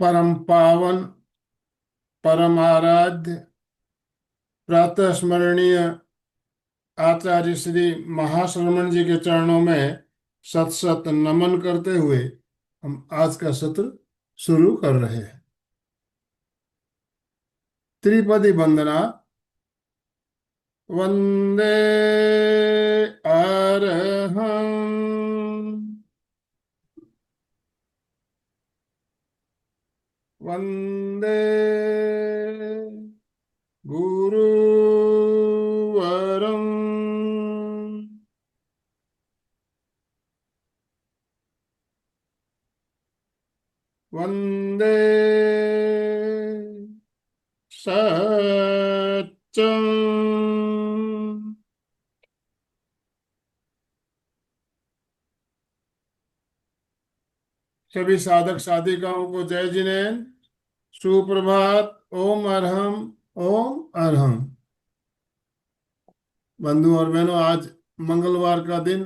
परम पावन, परम आराध्य, प्रातः स्मरणीय आचार्य श्री महाश्रमण जी के चरणों में सत सत नमन करते हुए हम आज का सत्र शुरू कर रहे हैं। त्रिपदी वंदना। वंदे अरहं, वंदे गुरुवरं, वंदे सच्चं। सभी साधक साधिकाओं को जय जिनेन्द्र, सुप्रभात। ओम अरहम, ओम अरहम। बंधु और बहनों, आज मंगलवार का दिन,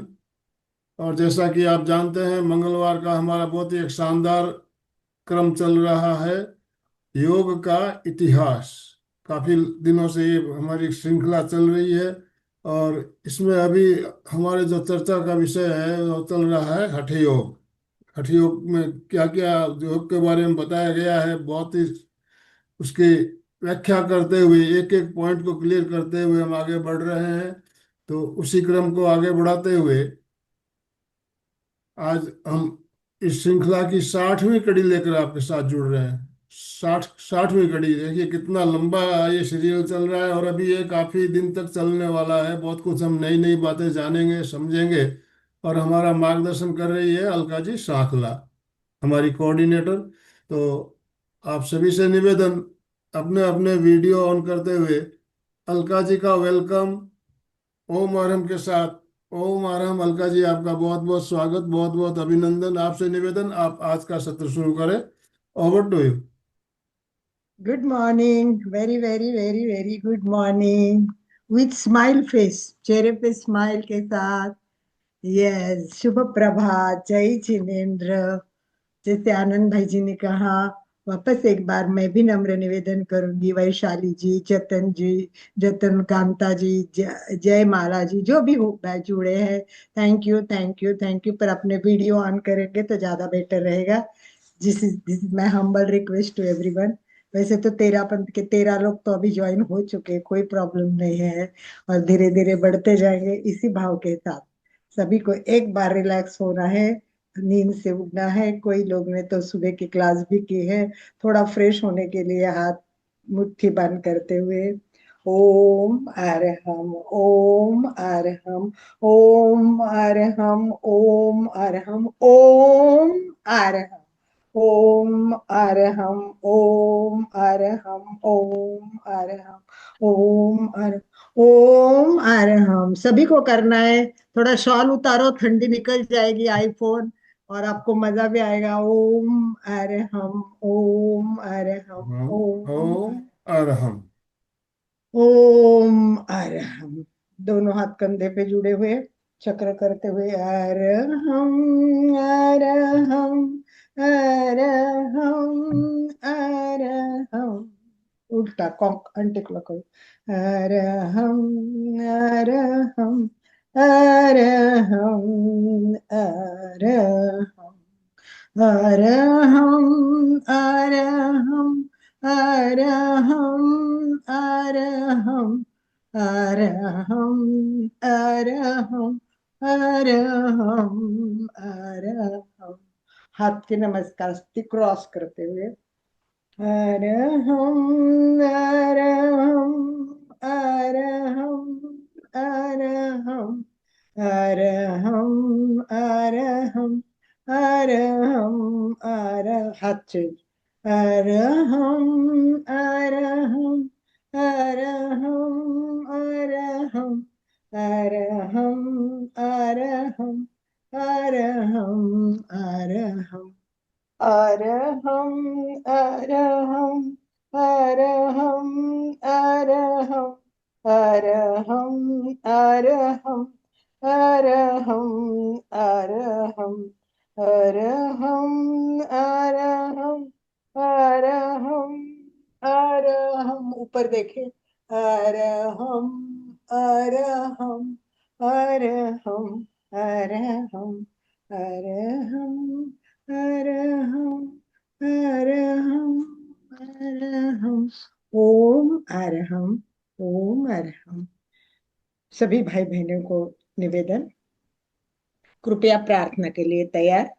और जैसा कि आप जानते हैं मंगलवार का हमारा बहुत ही एक शानदार क्रम चल रहा है, योग का इतिहास। काफी दिनों से ये हमारी श्रृंखला चल रही है, और इसमें अभी हमारे जो चर्चा का विषय है वो चल रहा है हठ योग। हठ योग में क्या क्या योग के बारे में बताया गया है, बहुत ही उसकी व्याख्या करते हुए एक एक पॉइंट को क्लियर करते हुए हम आगे बढ़ रहे हैं। तो उसी क्रम को आगे बढ़ाते हुए आज हम इस श्रृंखला की 60वीं कड़ी लेकर आपके साथ जुड़ रहे हैं। 60वीं कड़ी, देखिए कितना लंबा ये सीरियल चल रहा है, और अभी ये काफी दिन तक चलने वाला है। बहुत कुछ हम नई नई बातें जानेंगे, समझेंगे। और हमारा मार्गदर्शन कर रही है अलका जी साखला, हमारी कोऑर्डिनेटर। तो आप सभी से निवेदन, अपने अपने वीडियो ऑन करते हुए अलका जी का वेलकम ओम आरएम के साथ। ओम आरएम। अलका जी, आपका बहुत बहुत स्वागत, बहुत बहुत अभिनंदन। आपसे निवेदन, आप आज का सत्र शुरू करें। Over to you. Good morning, very very very very good morning. With smile face, चेहरे पे स्माइल के साथ। यस, शुभ प्रभात, जय जिनेन्द्र। जैसे आनंद भाई जी ने कहा, वापस एक बार मैं भी नम्र निवेदन करूंगी। वैशाली जी, जतन जी, जतन कांता जी, जय माला जी, जो भी हो जुड़े हैं, thank you thank you thank you. पर अपने वीडियो ऑन करेंगे तो ज्यादा बेटर रहेगा। This is my humble request to everyone. वैसे तो 13 पंथ के 13 लोग तो अभी ज्वाइन हो चुके, कोई प्रॉब्लम नहीं है। और धीरे धीरे बढ़ते जाएंगे इसी भाव के साथ। सभी को एक बार रिलैक्स होना है, नींद से उठना है। कोई लोग ने तो सुबह की क्लास भी की है। थोड़ा फ्रेश होने के लिए हाथ मुट्ठी बंद करते हुए ओम अरहम, ओम अरहम, ओम अरहम, ओम अरहम, ओम अरहम, ओम अरहम, ओम अरहम, ओम अरहम, ओम अर ओम अरहम। सभी को करना है। थोड़ा शॉल उतारो, ठंडी निकल जाएगी आईफोन, और आपको मजा भी आएगा। ओम अरहम, ओम अरहम, हम ओम ओम अरहम। ओम अरहम। दोनों हाथ कंधे पे जुड़े हुए, चक्र करते हुए अरहम, अरहम, अरहम, अरहम। उल्टा Kock anti clockwise. Arham, Arham, Arham, Arham, Arham, Arham, Arham, Arham, Arham, Arham, Arham, Arham. हाथ के नमस्कार क्रॉस करते हुए अरहम, अरहम, अरहम, अरहम, अरहम, अरहम, अरहम, हाथ चेंज। अरहम, अरहम, अरहम, अरहम, अरहम, अरहम, अरहम, अरहम, अरहम, अरहम, अरहम, अरहम, अरहम, अरहम, अरहम, अरहम, अरहम, अरहम, अरहम, ऊपर देखे, अरहम अरहम अरहम अरहम अरहम अरहम अरहम अरहम। ओम अरहम, ओम अरहम। सभी भाई बहनों को निवेदन, कृपया प्रार्थना के लिए तैयार।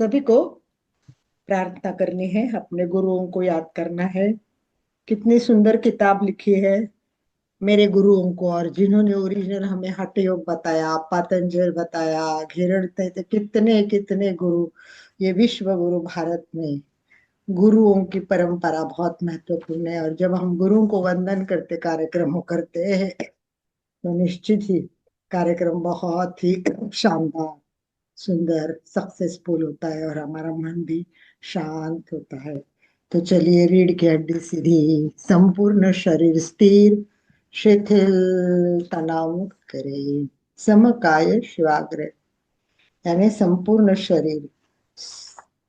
सभी को प्रार्थना करनी है, अपने गुरुओं को याद करना है। कितनी सुंदर किताब लिखी है मेरे गुरुओं को, और जिन्होंने ओरिजिनल हमें हठ योग बताया, पतंजलि बताया, घेरड़ते थे, कितने कितने गुरु। ये विश्व गुरु भारत में गुरुओं की परंपरा बहुत महत्वपूर्ण है। और जब हम गुरुओं को वंदन करते, कार्यक्रमों करते हैं, तो निश्चित ही कार्यक्रम बहुत ही शानदार, सुंदर, सक्सेसफुल होता है, और हमारा मन भी शांत होता है। तो चलिए, रीढ़ की हड्डी सीधी, संपूर्ण शरीर स्थिर, शिथिल, तनाव मुक्त करें, समकाय शिवाग्र, यानी संपूर्ण शरीर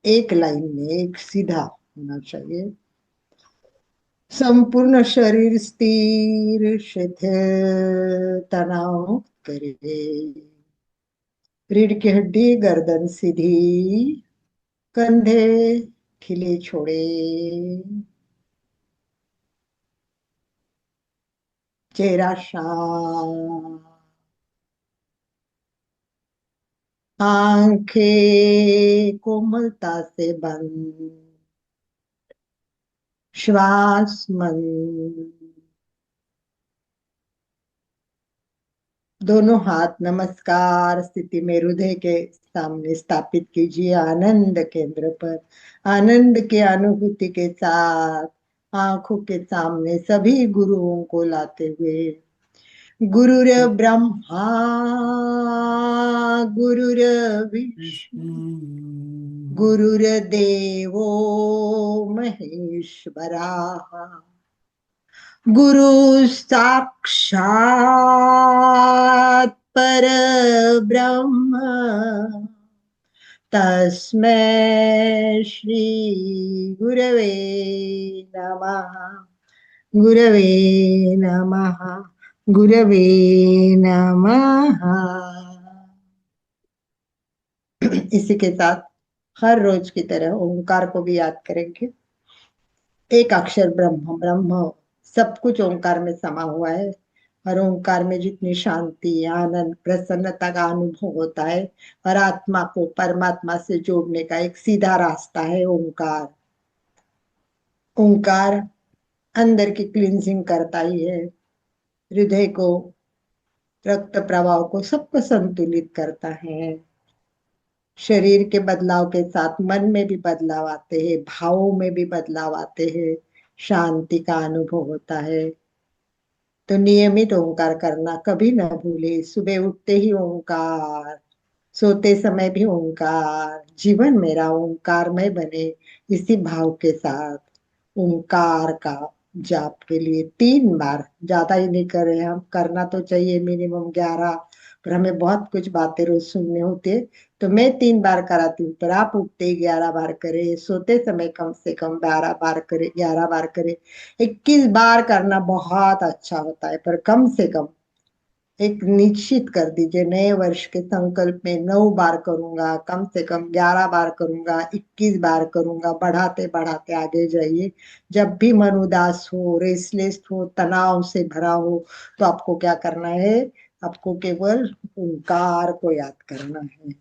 एक लाइन में, एक सीधा होना चाहिए। संपूर्ण शरीर स्थिर, शिथिल, तनाव मुक्त करें। रीढ़ की हड्डी, गर्दन सीधी, कंधे खिले छोड़े, चेहरा शांत, आंखें कोमलता से बंद, श्वास मंद। दोनों हाथ नमस्कार स्थिति में हृदय के सामने स्थापित कीजिए, आनंद केंद्र पर। आनंद की अनुभूति के साथ आंखों के सामने सभी गुरुओं को लाते हुए, गुरुर ब्रह्मा गुरुर विष्णु गुरुर्देवो महेश्वरा, गुरु साक्षात् पर ब्रह्म, तस्मै श्री गुरवे नमः, गुरवे नमः, गुरवे नमः। इसी के साथ हर रोज की तरह ओंकार को भी याद करेंगे। एक अक्षर ब्रह्म, ब्रह्म सब कुछ ओंकार में समा हुआ है, और ओंकार में जितनी शांति, आनंद, प्रसन्नता का अनुभव होता है, और आत्मा को परमात्मा से जोड़ने का एक सीधा रास्ता है ओंकार। ओंकार अंदर की क्लींजिंग करता ही है, हृदय को, रक्त प्रवाह को, सबको संतुलित करता है। शरीर के बदलाव के साथ मन में भी बदलाव आते हैं, भावों में भी बदलाव आते हैं, शांति का अनुभव होता है। तो नियमित ओंकार करना कभी न भूले। सुबह उठते ही ओंकार, सोते समय भी ओंकार, जीवन मेरा ओंकारमय बने, इसी भाव के साथ ओंकार का जाप के लिए 3 बार, ज्यादा ही नहीं करे हम, करना तो चाहिए मिनिमम 11, पर हमें बहुत कुछ बातें रोज सुनने होते, तो मैं 3 बार कराती हूँ, पर आप उठते ही 11 बार करे, सोते समय कम से कम 12 बार करे, 11 बार करे। 21 बार करना बहुत अच्छा होता है, पर कम से कम एक निश्चित कर दीजिए, नए वर्ष के संकल्प में 9 बार करूंगा, कम से कम 11 बार करूंगा, 21 बार करूंगा, बढ़ाते बढ़ाते आगे जाइए। जब भी मन उदास हो, रेस्टलेस हो, तनाव से भरा हो, तो आपको क्या करना है, आपको केवल ओंकार को याद करना है।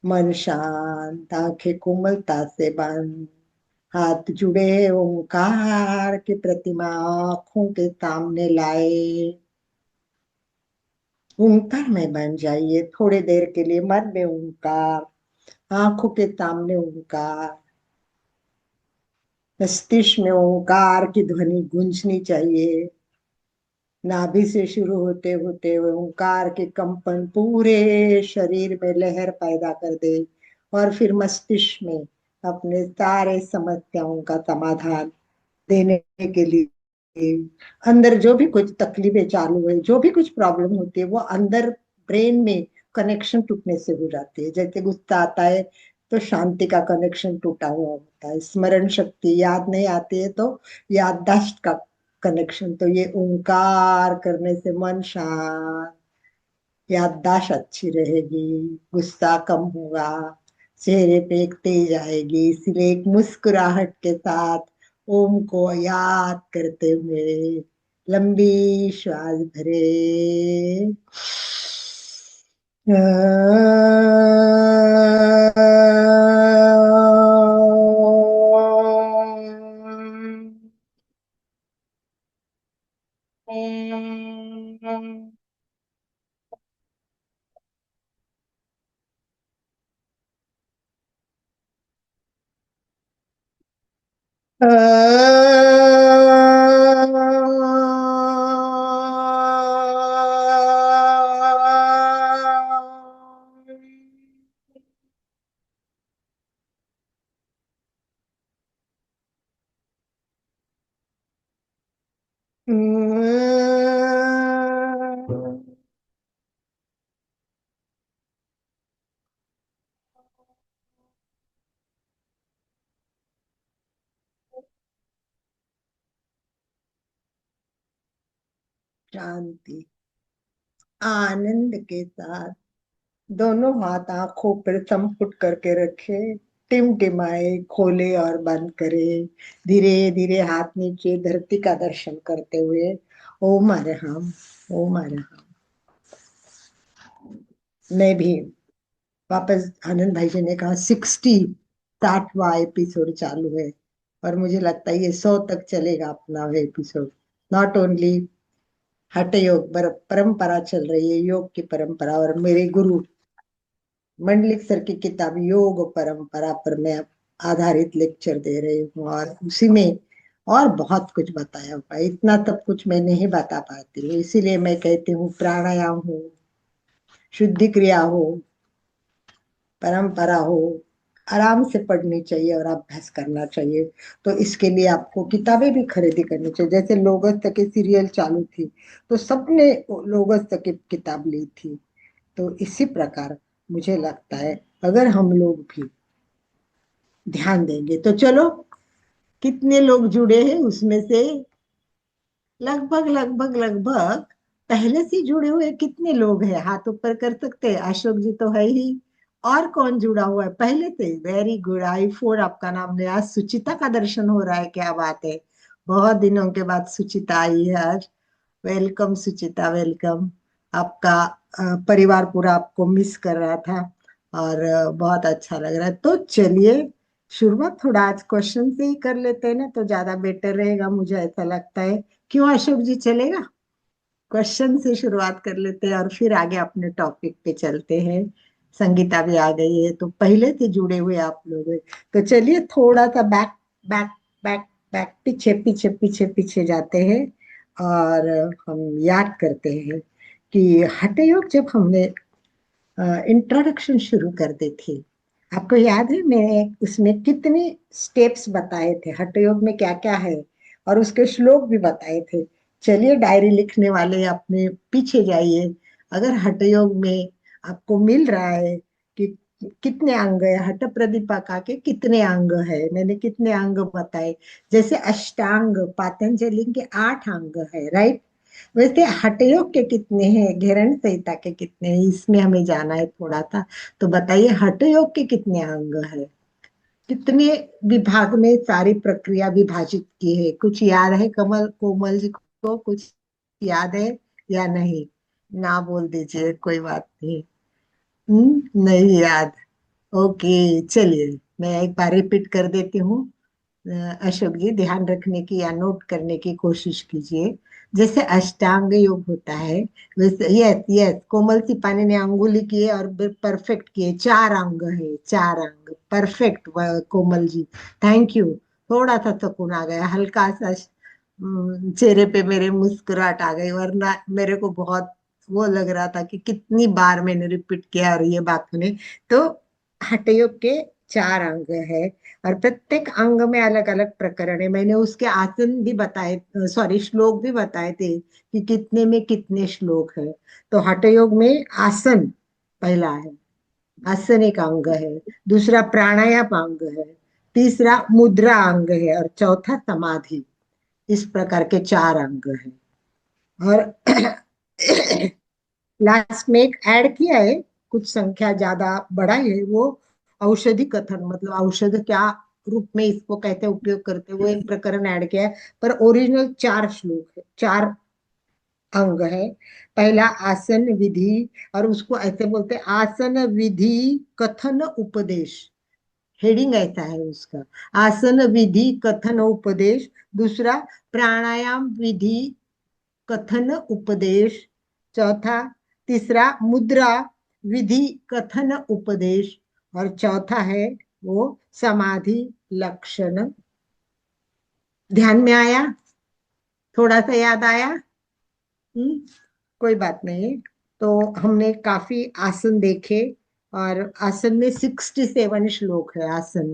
मन शांत, आंखें कोमलता से बंद, हाथ जुड़े ओंकार की प्रतिमा आंखों के सामने लाए, ओंकार में बन जाइए थोड़ी देर के लिए। मन में ओंकार, आंखों के सामने ओंकार, मस्तिष्क में ओंकार की ध्वनि गूंजनी चाहिए। नाभि से शुरू होते होते हुए ओंकार के कंपन पूरे शरीर में लहर पैदा कर दे, और फिर मस्तिष्क में अपने सारे समस्याओं का समाधान देने के लिए, अंदर जो भी कुछ तकलीफें चालू है, जो भी कुछ प्रॉब्लम होती है, वो अंदर ब्रेन में कनेक्शन टूटने से हो जाती है। जैसे गुस्सा आता है तो शांति का कनेक्शन टूटा हुआ होता है। स्मरण शक्ति याद नहीं आती है तो याददाश्त का कनेक्शन, तो ये ओंकार करने से मन शांत, याददाश्त अच्छी रहेगी, गुस्सा कम होगा, चेहरे पे एक तेज आएगी। इसलिए एक मुस्कुराहट के साथ ओम को याद करते हुए लंबी श्वास भरे। शांति, आनंद के साथ दोनों हाथ आंखों पर संपुट करके रखे, टिमटिमाए, खोले और बंद करे। धीरे धीरे हाथ नीचे धरती का दर्शन करते हुए ओम अरहम, ओम अरहम। मैं भी वापस, आनंद भाई जी ने कहा 60वां एपिसोड चालू है, और मुझे लगता है ये 100 तक चलेगा अपना एपिसोड। नॉट ओनली हठ योग परंपरा चल रही है, योग की परंपरा, और मेरे गुरु मंडलिक सर की किताब योग परंपरा पर मैं आधारित लेक्चर दे रही हूँ, और उसी में और बहुत कुछ बताया हुआ है। इतना सब कुछ मैं नहीं बता पाती हूँ, इसीलिए मैं कहती हूँ प्राणायाम हो, शुद्धि क्रिया हो, परंपरा हो, आराम से पढ़नी चाहिए और अभ्यास करना चाहिए। तो इसके लिए आपको किताबें भी खरीदी करनी चाहिए। जैसे लोगस तक की सीरियल चालू थी तो सबने लोगस तक की किताब ली थी। तो इसी प्रकार मुझे लगता है अगर हम लोग भी ध्यान देंगे तो चलो, कितने लोग जुड़े हैं उसमें से लगभग लगभग लगभग पहले से जुड़े हुए कितने लोग हैं, हाथ ऊपर कर सकते हैं? अशोक जी तो है ही। और कौन जुड़ा हुआ है पहले से? वेरी गुड, आई 4 आपका नाम लिया। आज सुचिता का दर्शन हो रहा है, क्या बात है। बहुत दिनों के बाद सुचिता आई है आज। वेलकम सुचिता, वेलकम। आपका परिवार पूरा आपको मिस कर रहा था, और बहुत अच्छा लग रहा है। तो चलिए शुरुआत थोड़ा आज क्वेश्चन से ही कर लेते हैं ना, तो ज्यादा बेटर रहेगा, मुझे ऐसा लगता है। क्यों अशोक जी, चलेगा? क्वेश्चन से शुरुआत कर लेते हैं और फिर आगे अपने टॉपिक पे चलते हैं। संगीता भी आ गई है, तो पहले से जुड़े हुए आप लोग हैं। तो चलिए थोड़ा सा बैक बैक बैक बैक, पीछे पीछे पीछे पीछे जाते हैं, और हम याद करते हैं कि हठ योग जब हमने इंट्रोडक्शन शुरू कर दी थी, आपको याद है मैं उसमें कितने स्टेप्स बताए थे, हठ योग में क्या क्या है, और उसके श्लोक भी बताए थे। चलिए डायरी लिखने वाले अपने पीछे जाइए। अगर हठ योग में आपको मिल रहा है कि कितने अंग है, हठ प्रदीपका के कितने अंग है, मैंने कितने अंग बताए। जैसे अष्टांग पातंजलि के 8 अंग है, राइट? वैसे हठयोग के कितने हैं, घेरण संहिता के कितने हैं, इसमें हमें जाना है थोड़ा सा। तो बताइए हठयोग के कितने अंग है, कितने विभाग में सारी प्रक्रिया विभाजित की है? कुछ याद है कमल कोमल जी को? कुछ याद है या नहीं? ना बोल दीजिए, कोई बात नहीं। नहीं याद? ओके, चलिए मैं एक बार रिपीट कर देती हूँ। अशोक जी ध्यान रखने की या नोट करने की कोशिश कीजिए। जैसे अष्टांग योग होता है, वैसे यस यस, कोमल सिपानी ने अंगुली किए और परफेक्ट किए। 4 अंग है, 4 अंग, perfect Komal ji, thank you. थोड़ा सा सुकून आ गया, हल्का सा चेहरे पे मेरे मुस्कुराहट आ गई, वरना मेरे को बहुत वो लग रहा था कि कितनी बार मैंने रिपीट किया और ये बात मैंने। तो हठयोग के 4 अंग है, और प्रत्येक अंग में अलग अलग प्रकरण है। मैंने उसके आसन भी बताए, सॉरी श्लोक भी बताए थे कि कितने में कितने श्लोक है। तो हठ योग में आसन पहला है, आसन एक अंग है, दूसरा प्राणायाम अंग है, तीसरा मुद्रा अंग है, और चौथा समाधि। इस प्रकार के चार अंग हैं। और लास्ट में एक ऐड किया है, कुछ संख्या ज्यादा बड़ा है वो, औषधि कथन, मतलब औषध क्या रूप में इसको कहते हैं, उपयोग करते हैं, वो एक प्रकरण ऐड किया है। पर ओरिजिनल चार श्लोक है, चार अंग है। पहला आसन विधि, और उसको ऐसे बोलते हैं आसन विधि कथन उपदेश। हेडिंग ऐसा है उसका, आसन विधि कथन उपदेश। दूसरा प्राणायाम विधि कथन उपदेश। चौथा, तीसरा मुद्रा विधि कथन उपदेश। और चौथा है वो समाधि लक्षण। ध्यान में आया? थोड़ा सा याद आया? हम्म, कोई बात नहीं। तो हमने काफी आसन देखे, और आसन में 67 श्लोक है। आसन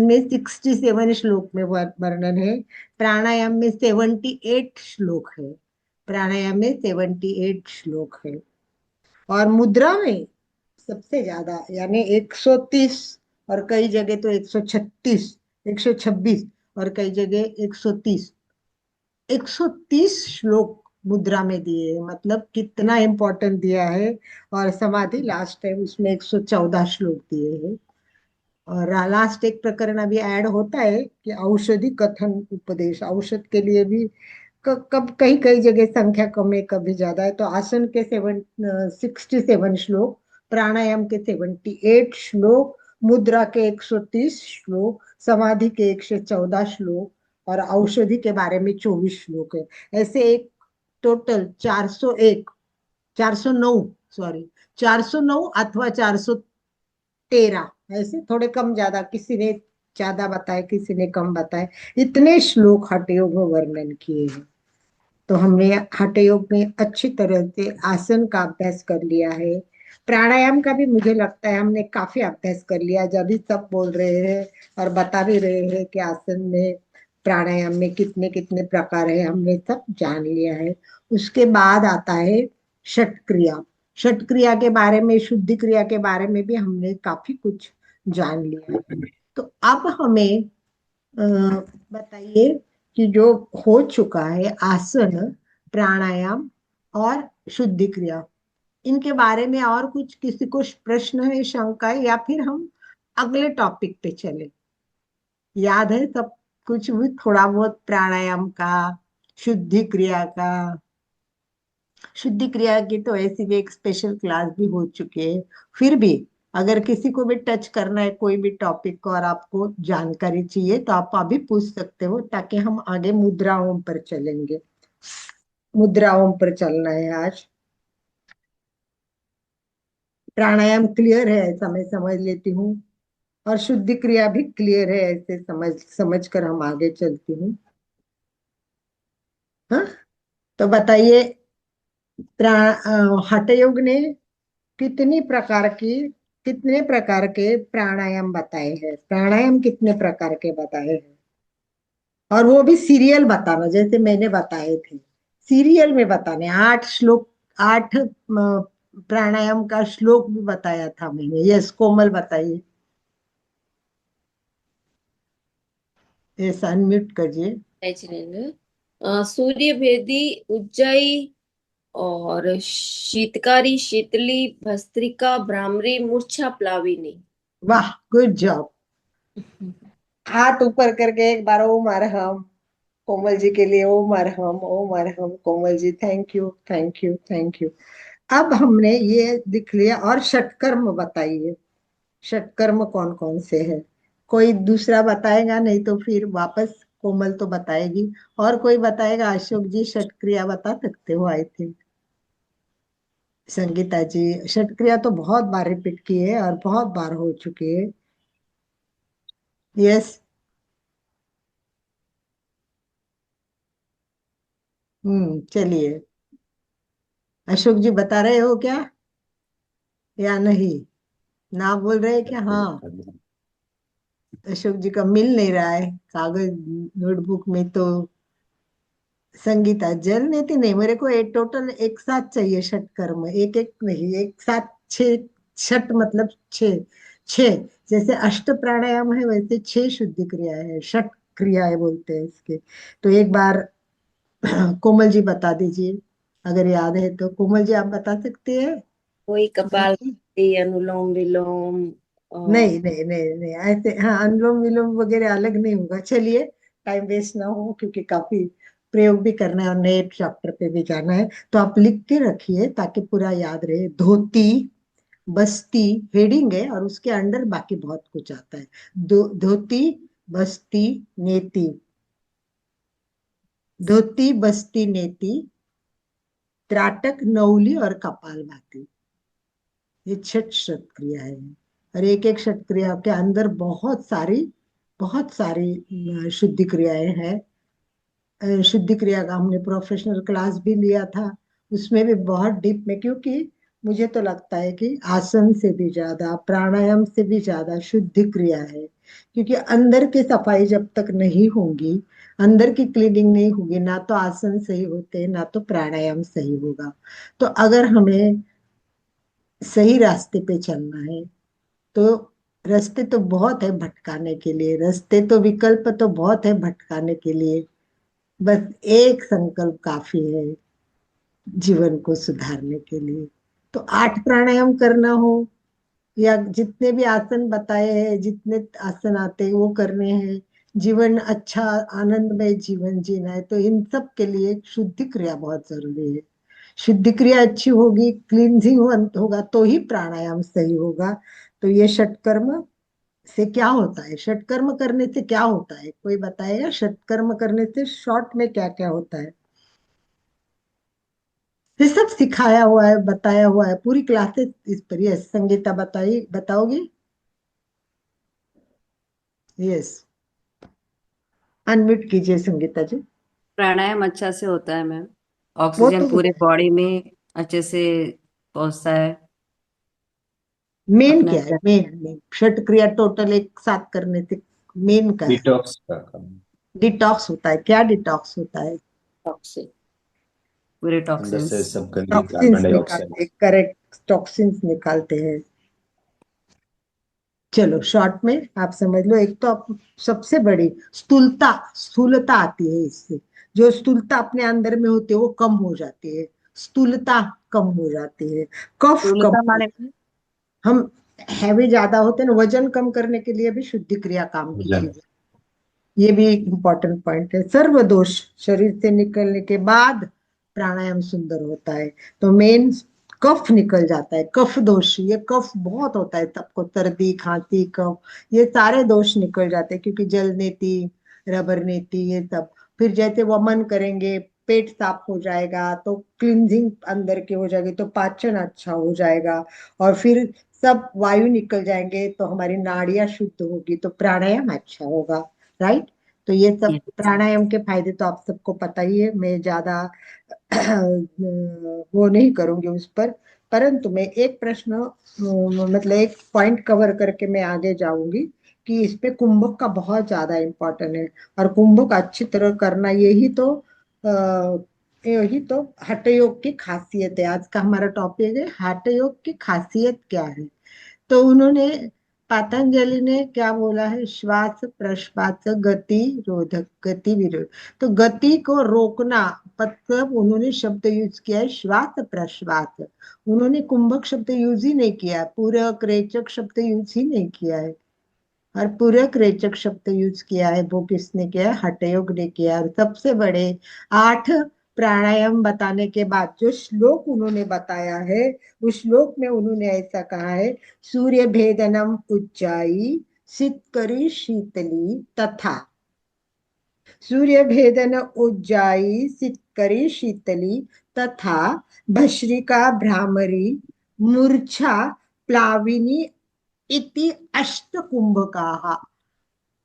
में 67 श्लोक में वर्णन है। प्राणायाम में 78 श्लोक है। प्राणायाम में 78 श्लोक है। और मुद्रा में सबसे ज्यादा, यानी 130, और कई जगह तो 136, 126, और कई जगह 130, 130 श्लोक मुद्रा में दिए हैं, मतलब कितना इंपॉर्टेंट दिया है। और समाधि लास्ट है, उसमें 114 श्लोक दिए हैं। और लास्ट एक प्रकरण अभी ऐड होता है कि औषधि कथन उपदेश, औषध के लिए भी कब कहीं कई जगह संख्या कम है, कभी ज्यादा है। तो आसन के 67 श्लोक, प्राणायाम के 78 श्लोक, मुद्रा के 130 श्लोक, समाधि के 114 श्लोक, और औषधि के बारे में 24 श्लोक है। ऐसे एक टोटल 401, 409, सॉरी, 409 अथवा 413, ऐसे थोड़े कम ज्यादा, किसी ने ज्यादा बताए, किसी ने कम बताए, इतने श्लोक हठ योग में वर्णन किए हैं। तो हमने हठ योग में अच्छी तरह से आसन का अभ्यास कर लिया है। प्राणायाम का भी मुझे लगता है हमने काफी अभ्यास कर लिया, जब भी सब बोल रहे हैं और बता भी रहे हैं कि आसन में, प्राणायाम में कितने कितने प्रकार है, हमने सब जान लिया है। उसके बाद आता है षट क्रिया। षट क्रिया के बारे में, शुद्धि क्रिया के बारे में भी हमने काफी कुछ जान लिया है। तो अब हमें बताइए कि जो हो चुका है आसन, प्राणायाम और शुद्धि क्रिया, इनके बारे में और कुछ किसी को प्रश्न है, शंका है, या फिर हम अगले टॉपिक पे चले? याद है सब कुछ भी, थोड़ा बहुत प्राणायाम का, शुद्धि क्रिया का? शुद्धि क्रिया की तो ऐसी भी एक स्पेशल क्लास भी हो चुकी है। फिर भी अगर किसी को भी टच करना है कोई भी टॉपिक को, और आपको जानकारी चाहिए, तो आप अभी पूछ सकते हो, ताकि हम आगे मुद्राओं पर चलेंगे। मुद्राओं पर चलना है आज। प्राणायाम क्लियर है ऐसा मैं समझ लेती हूँ, और शुद्धि क्रिया भी क्लियर है, ऐसे समझ समझ कर हम आगे चलती हूँ। हाँ, तो बताइए, हठ योग ने कितनी प्रकार की, कितने प्रकार के प्राणायाम बताए हैं? प्राणायाम कितने प्रकार के बताए हैं? और वो भी सीरियल बताना, जैसे मैंने बताए थे, सीरियल में बताने। 8 श्लोक, 8 प्राणायाम का श्लोक भी बताया था मैंने। यस, कोमल बताइए। यस, अनम्यूट करिए। सूर्य भेदी, उज्जाई, और शीतकारी, शीतली, भस्त्रिका, भ्रामरी, मूर्छा, प्लाविनी। वाह, गुड जॉब। हाथ ऊपर करके एक बार ओम अरहम, कोमल जी के लिए Om Arham, Om Arham. Komal ji, thank you, thank you, thank you. अब हमने ये लिख लिया। और षटकर्म बताइए, षटकर्म कौन कौन से हैं? कोई दूसरा बताएगा? नहीं तो फिर वापस कोमल तो बताएगी। और कोई बताएगा? अशोक जी षटक्रिया बता सकते हो, आई थिंक। संगीता जी, षटक्रिया तो बहुत बार रिपीट की है और बहुत बार हो चुकी है। यस। चलिए, अशोक जी बता रहे हो क्या, या नहीं? ना बोल रहे क्या? हाँ, अशोक जी का मिल नहीं रहा है कागज, नोटबुक में तो। संगीता, जल नीति नहीं, मेरे को एक टोटल एक साथ चाहिए षटकर्म, एक एक नहीं, एक साथ छह, छठ मतलब छह, छह। जैसे अष्ट प्राणायाम है वैसे छह शुद्धि क्रियाएं है, षट क्रियाएं बोलते हैं इसके। तो एक बार कोमल जी बता दीजिए, अगर याद है तो। कोमल जी आप बता सकते हैं? वही कोमल कपाल जी? भाती, अनुलोम विलोम और नहीं नहीं नहीं नहीं, ऐसे हाँ, अनुलोम विलोम वगैरह अलग नहीं होगा। चलिए, टाइम वेस्ट ना हो, क्योंकि काफी प्रयोग भी करना है और नए चैप्टर पे भी जाना है। तो आप लिख के रखिए ताकि पूरा याद रहे। धोती, बस्ती हेडिंग है, और उसके अंडर बाकी बहुत कुछ आता है। धोती, बस्ती, नेति। धोती, बस्ती, नेति, त्राटक, नौली और कपालभाति। ये छठ शत क्रिया है। और एक एक शत क्रिया के अंदर बहुत सारी शुद्धि क्रियाएं हैं। शुद्धि क्रिया का हमने प्रोफेशनल क्लास भी लिया था, उसमें भी बहुत डीप में, क्योंकि मुझे तो लगता है कि आसन से भी ज्यादा, प्राणायाम से भी ज्यादा शुद्धि क्रिया है। क्योंकि अंदर की सफाई जब तक नहीं होगी, अंदर की क्लीनिंग नहीं होगी, ना तो आसन सही होते ना तो प्राणायाम सही होगा। तो अगर हमें सही रास्ते पे चलना है, तो रास्ते तो बहुत है भटकाने के लिए, रास्ते तो विकल्प तो बहुत है भटकाने के लिए। बस एक संकल्प काफी है जीवन को सुधारने के लिए। तो 8 प्राणायाम करना हो, या जितने भी आसन बताए हैं, जितने आसन आते हैं वो करने हैं, जीवन अच्छा आनंदमय जीवन जीना है, तो इन सब के लिए शुद्धि क्रिया बहुत जरूरी है। शुद्धि क्रिया अच्छी होगी, क्लींजिंग होगा, तो ही प्राणायाम सही होगा। तो ये षटकर्म से क्या होता है, षटकर्म करने से क्या होता है, कोई बताएगा? षटकर्म करने से शॉर्ट में क्या क्या होता है? ये सब सिखाया हुआ है, बताया हुआ है, पूरी क्लासेस इस पर। यस, संगीता बताइए, बताओगी? यस, अनम्यूट कीजिए संगीता जी। प्राणायाम अच्छा से होता है मैम। वो ऑक्सीजन तो पूरे बॉडी में अच्छे से पहुंचता है। मेन अपने क्या है? मेन षट क्रिया टोटल एक साथ करने से मेन का है? डिटॉक्स का काम। डिटॉक्स होता है। क्या डिटॉक्स होता है? टॉक्सिन। पूरे अंदर से टॉक्सिन्स। सब गंदी कार्बन टॉक्सिन्स डाइऑक्साइड। निकालते, करेक्ट, टॉक्सिन्स निकालते हैं। चलो शॉर्ट में आप समझ लो। एक तो आप सबसे बड़ी स्थूलता, स्थूलता आती है इससे। जो स्थूलता अपने अंदर में होती है वो कम हो जाती है, स्थूलता कम हो जाती है, कफ कम स्थूलता हो। माने? हम हैवी ज्यादा होते हैं ना, वजन कम करने के लिए भी शुद्धि क्रिया काम की वजन। चीज है। ये भी एक इम्पोर्टेंट पॉइंट है। सर्व दोष शरीर से निकलने के बाद प्राणायाम सुंदर होता है। तो मेन कफ निकल जाता है, कफ दोष। ये कफ बहुत होता है सबको, सर्दी, खांसी, कफ, ये सारे दोष निकल जाते हैं, क्योंकि जल नीति, रबर नीति, ये सब। फिर जैसे वमन करेंगे, पेट साफ हो जाएगा, तो क्लिनजिंग अंदर की हो जाएगी, तो पाचन अच्छा हो जाएगा। और फिर सब वायु निकल जाएंगे, तो हमारी नाड़ियां शुद्ध होगी, तो प्राणायाम अच्छा होगा। राइट? तो ये सब Yes. प्राणायाम के फायदे तो आप सबको पता ही है, मैं ज्यादा वो नहीं करूंगी उस पर। परंतु मैं एक प्रश्न, मतलब एक पॉइंट कवर करके मैं आगे जाऊंगी, कि इस पे कुंभक का बहुत ज्यादा इम्पोर्टेंट है। और कुंभक अच्छी तरह करना, यही तो हठ योग की खासियत है। आज का हमारा टॉपिक है हठ योग की खासियत क्या है। तो उन्होंने, पतंजलि ने क्या बोला है? श्वास प्रश्वास गति रोधक, गति विरोध। तो गति को रोकना, मतलब उन्होंने शब्द यूज किया है श्वास प्रश्वास। उन्होंने कुंभक शब्द यूज ही नहीं किया, पूरक रेचक शब्द यूज ही नहीं किया है। और पूरक रेचक शब्द यूज किया है वो किसने किया है? हठयोग ने किया है। और सबसे बड़े 8 प्राणायाम बताने के बाद जो श्लोक उन्होंने बताया है, उस श्लोक में उन्होंने ऐसा कहा है: सूर्य भेदनम उज्जाई, शीतकरी शीतली तथा। सूर्य भेदन उज्जाई, शीतकरी शीतली तथा, भस्त्रिका भ्रामरी, मूर्छा प्लाविनी इति अष्टकुंभकाः।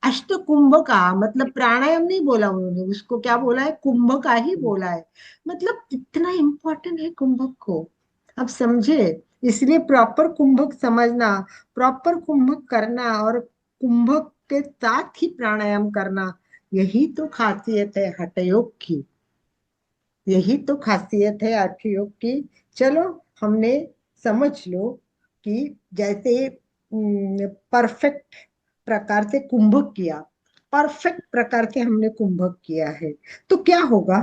अष्टकुंभ का मतलब प्राणायाम नहीं बोला उन्होंने, उसको क्या बोला है? कुंभ का ही बोला है। मतलब इतना इंपॉर्टेंट है कुंभक को, अब समझे? इसलिए प्रॉपर कुंभक समझना, प्रॉपर कुंभक करना, और कुंभक के साथ ही प्राणायाम करना, यही तो खासियत है हठयोग की। यही तो खासियत है हठयोग की। चलो, हमने समझ लो कि जैसे परफेक्ट प्रकार से कुंभक किया, परफेक्ट प्रकार से हमने कुंभक किया है, तो क्या होगा?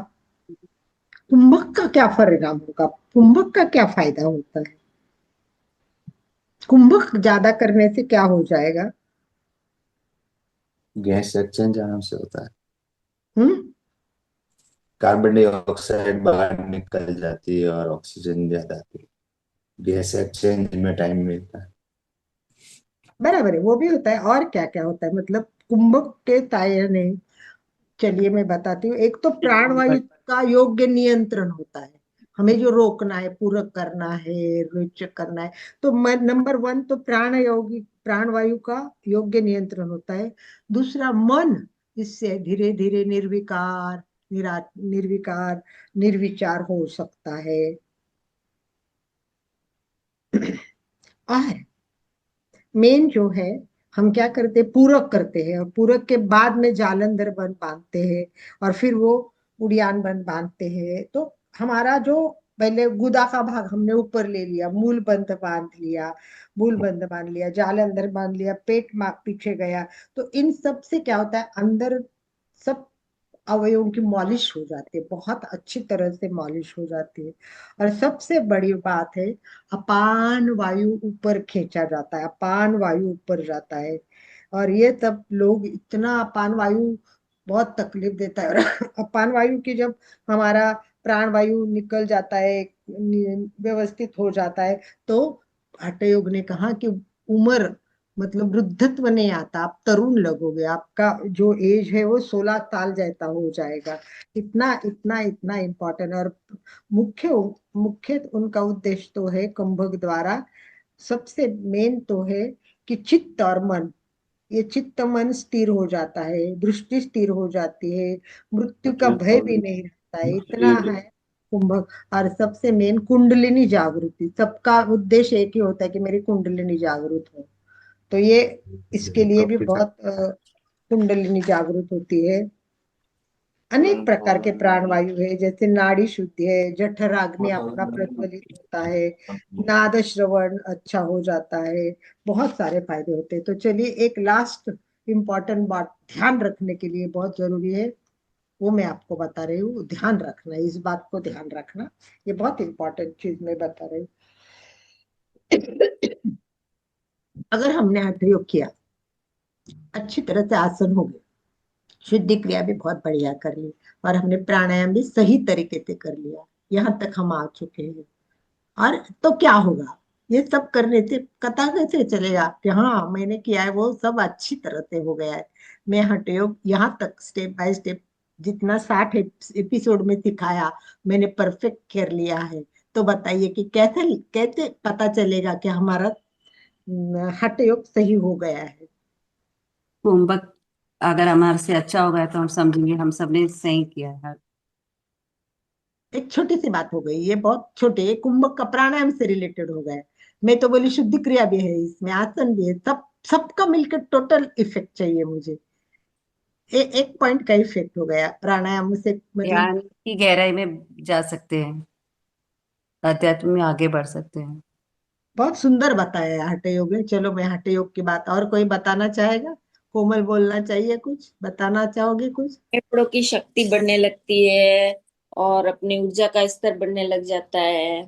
कुंभक का क्या परिणाम होगा? कुंभक का क्या फायदा होता है? कुंभक ज्यादा करने से क्या हो जाएगा? गैस एक्सचेंज आराम से होता है। हम्म। कार्बन डाइऑक्साइड बाहर निकल जाती है और ऑक्सीजन ज्यादा आती है। गैस एक्सचेंज में टाइम मिलता है। बराबर है, वो भी होता है। और क्या क्या होता है मतलब कुंभक के ताय नहीं? चलिए मैं बताती हूँ। एक तो प्राणवायु का योग्य नियंत्रण होता है, हमें जो रोकना है, पूरक करना है, रोचक करना है। तो नंबर वन तो प्राणवायु का योग्य नियंत्रण होता है। दूसरा, मन इससे धीरे धीरे निर्विकार निर्विचार हो सकता है। और मेन जो है, हम क्या करते हैं, पूरक करते हैं, और पूरक के बाद में जालंधर बंध बांधते हैं, और फिर वो उड़ियान बंध बांधते हैं। तो हमारा जो पहले गुदा का भाग हमने ऊपर ले लिया, मूल बंध बांध लिया, मूल बंध बांध लिया, जालंधर बांध लिया, पेट पीछे गया। तो इन सब से क्या होता है, अंदर सब अवयवों की मॉलिश हो जाती है, बहुत अच्छी तरह से मॉलिश हो जाती है। और सबसे बड़ी बात है, अपान वायु ऊपर खींचा जाता है, अपान वायु ऊपर जाता है। और ये तब लोग इतना अपान वायु बहुत तकलीफ देता है। और अपान वायु की जब हमारा प्राण वायु निकल जाता है, व्यवस्थित हो जाता है, तो हठ योग ने कहा कि उम्र मतलब वृद्धत्व नहीं आता, आप तरुण लगोगे, आपका जो एज है वो 16 साल जैसा हो जाएगा। इतना इतना इतना इम्पोर्टेंट। और मुख्य मुख्य उनका उद्देश्य तो है कुंभक द्वारा, सबसे मेन तो है कि चित्त और मन, ये चित्त मन स्थिर हो जाता है, दृष्टि स्थिर हो जाती है, मृत्यु का भय भी नहीं रहता है, इतना है कुंभक। और सबसे मेन कुंडलिनी जागृति, सबका उद्देश्य एक ही होता है कि मेरी कुंडलिनी जागृत हो। तो ये इसके लिए भी बहुत कुंडलिनी जागृत होती है। अनेक प्रकार के प्राणवायु है, जैसे नाड़ी शुद्धि है, जठराग्नि अपना प्रज्वलित होता है, नाद श्रवण अच्छा हो जाता है, बहुत सारे फायदे होते हैं। तो चलिए एक लास्ट इम्पॉर्टेंट बात ध्यान रखने के लिए बहुत जरूरी है, वो मैं आपको बता रही हूँ। ध्यान रखना, इस बात को ध्यान रखना, ये बहुत इंपॉर्टेंट चीज मैं बता रही हूँ। अगर हमने हठ योग किया, अच्छी तरह से आसन हो गए, शुद्धि क्रिया भी बहुत बढ़िया कर ली, और हमने प्राणायाम भी सही तरीके से कर लिया, यहाँ तक हम आ चुके हैं। और तो क्या होगा, ये सब करने से पता कैसे चलेगा कि हाँ मैंने किया है, वो सब अच्छी तरह से हो गया है। मैं हठयोग यहाँ तक स्टेप बाय स्टेप जितना 60 एपिसोड में सिखाया, मैंने परफेक्ट कर लिया है। तो बताइए कि कैसे कैसे पता चलेगा कि हमारा हठयोग सही हो गया है? कुंभक अगर हमारे से अच्छा हो गया तो हम समझेंगे हम सबने सही किया है। एक छोटी सी बात हो गई, ये बहुत छोटे, ये कुंभक का प्राणायाम से रिलेटेड हो गया है। मैं तो बोली शुद्धि क्रिया भी है इसमें, आसन भी है, सब सबका मिलकर टोटल इफेक्ट चाहिए मुझे। एक पॉइंट का इफेक्ट हो गया प्राणायाम से, मतलब ध्यान की गहराई में जा सकते हैं, अध्यात्म में आगे बढ़ सकते हैं। बहुत सुंदर बताया हठ योग ने। चलो मैं हठ योग की बात, और कोई बताना चाहेगा? कोमल बोलना चाहिए, कुछ बताना चाहोगे कुछ? फेफड़ों की शक्ति बढ़ने लगती है और अपनी ऊर्जा का स्तर बढ़ने लग जाता है।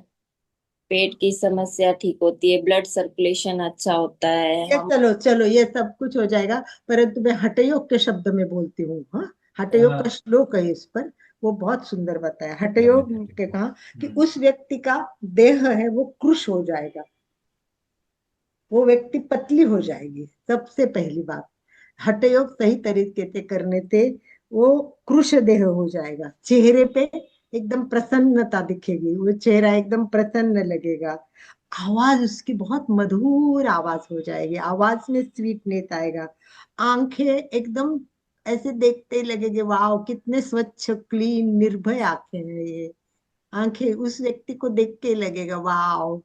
पेट की समस्या ठीक होती है, ब्लड सर्कुलेशन अच्छा होता है। ये चलो चलो ये सब कुछ हो जाएगा, परंतु मैं हठयोग के शब्द में बोलती हूँ। हाँ, हठयोग का श्लोक है इस पर, वो बहुत सुंदर बताया। हठयोग के कहा कि उस व्यक्ति का देह है वो कृश हो जाएगा, वो व्यक्ति पतली हो जाएगी, सबसे पहली बात। हठयोग सही तरीके से करने से वो कृश देह हो जाएगा, चेहरे पे एकदम प्रसन्नता दिखेगी, वो चेहरा एकदम प्रसन्न लगेगा, आवाज उसकी बहुत मधुर आवाज हो जाएगी, आवाज में स्वीटनेस आएगा, आंखें एकदम ऐसे देखते ही लगेंगे वाह कितने स्वच्छ क्लीन निर्भय आंखें हैं ये। आंखें उस व्यक्ति को देख के ही लगेगा वाह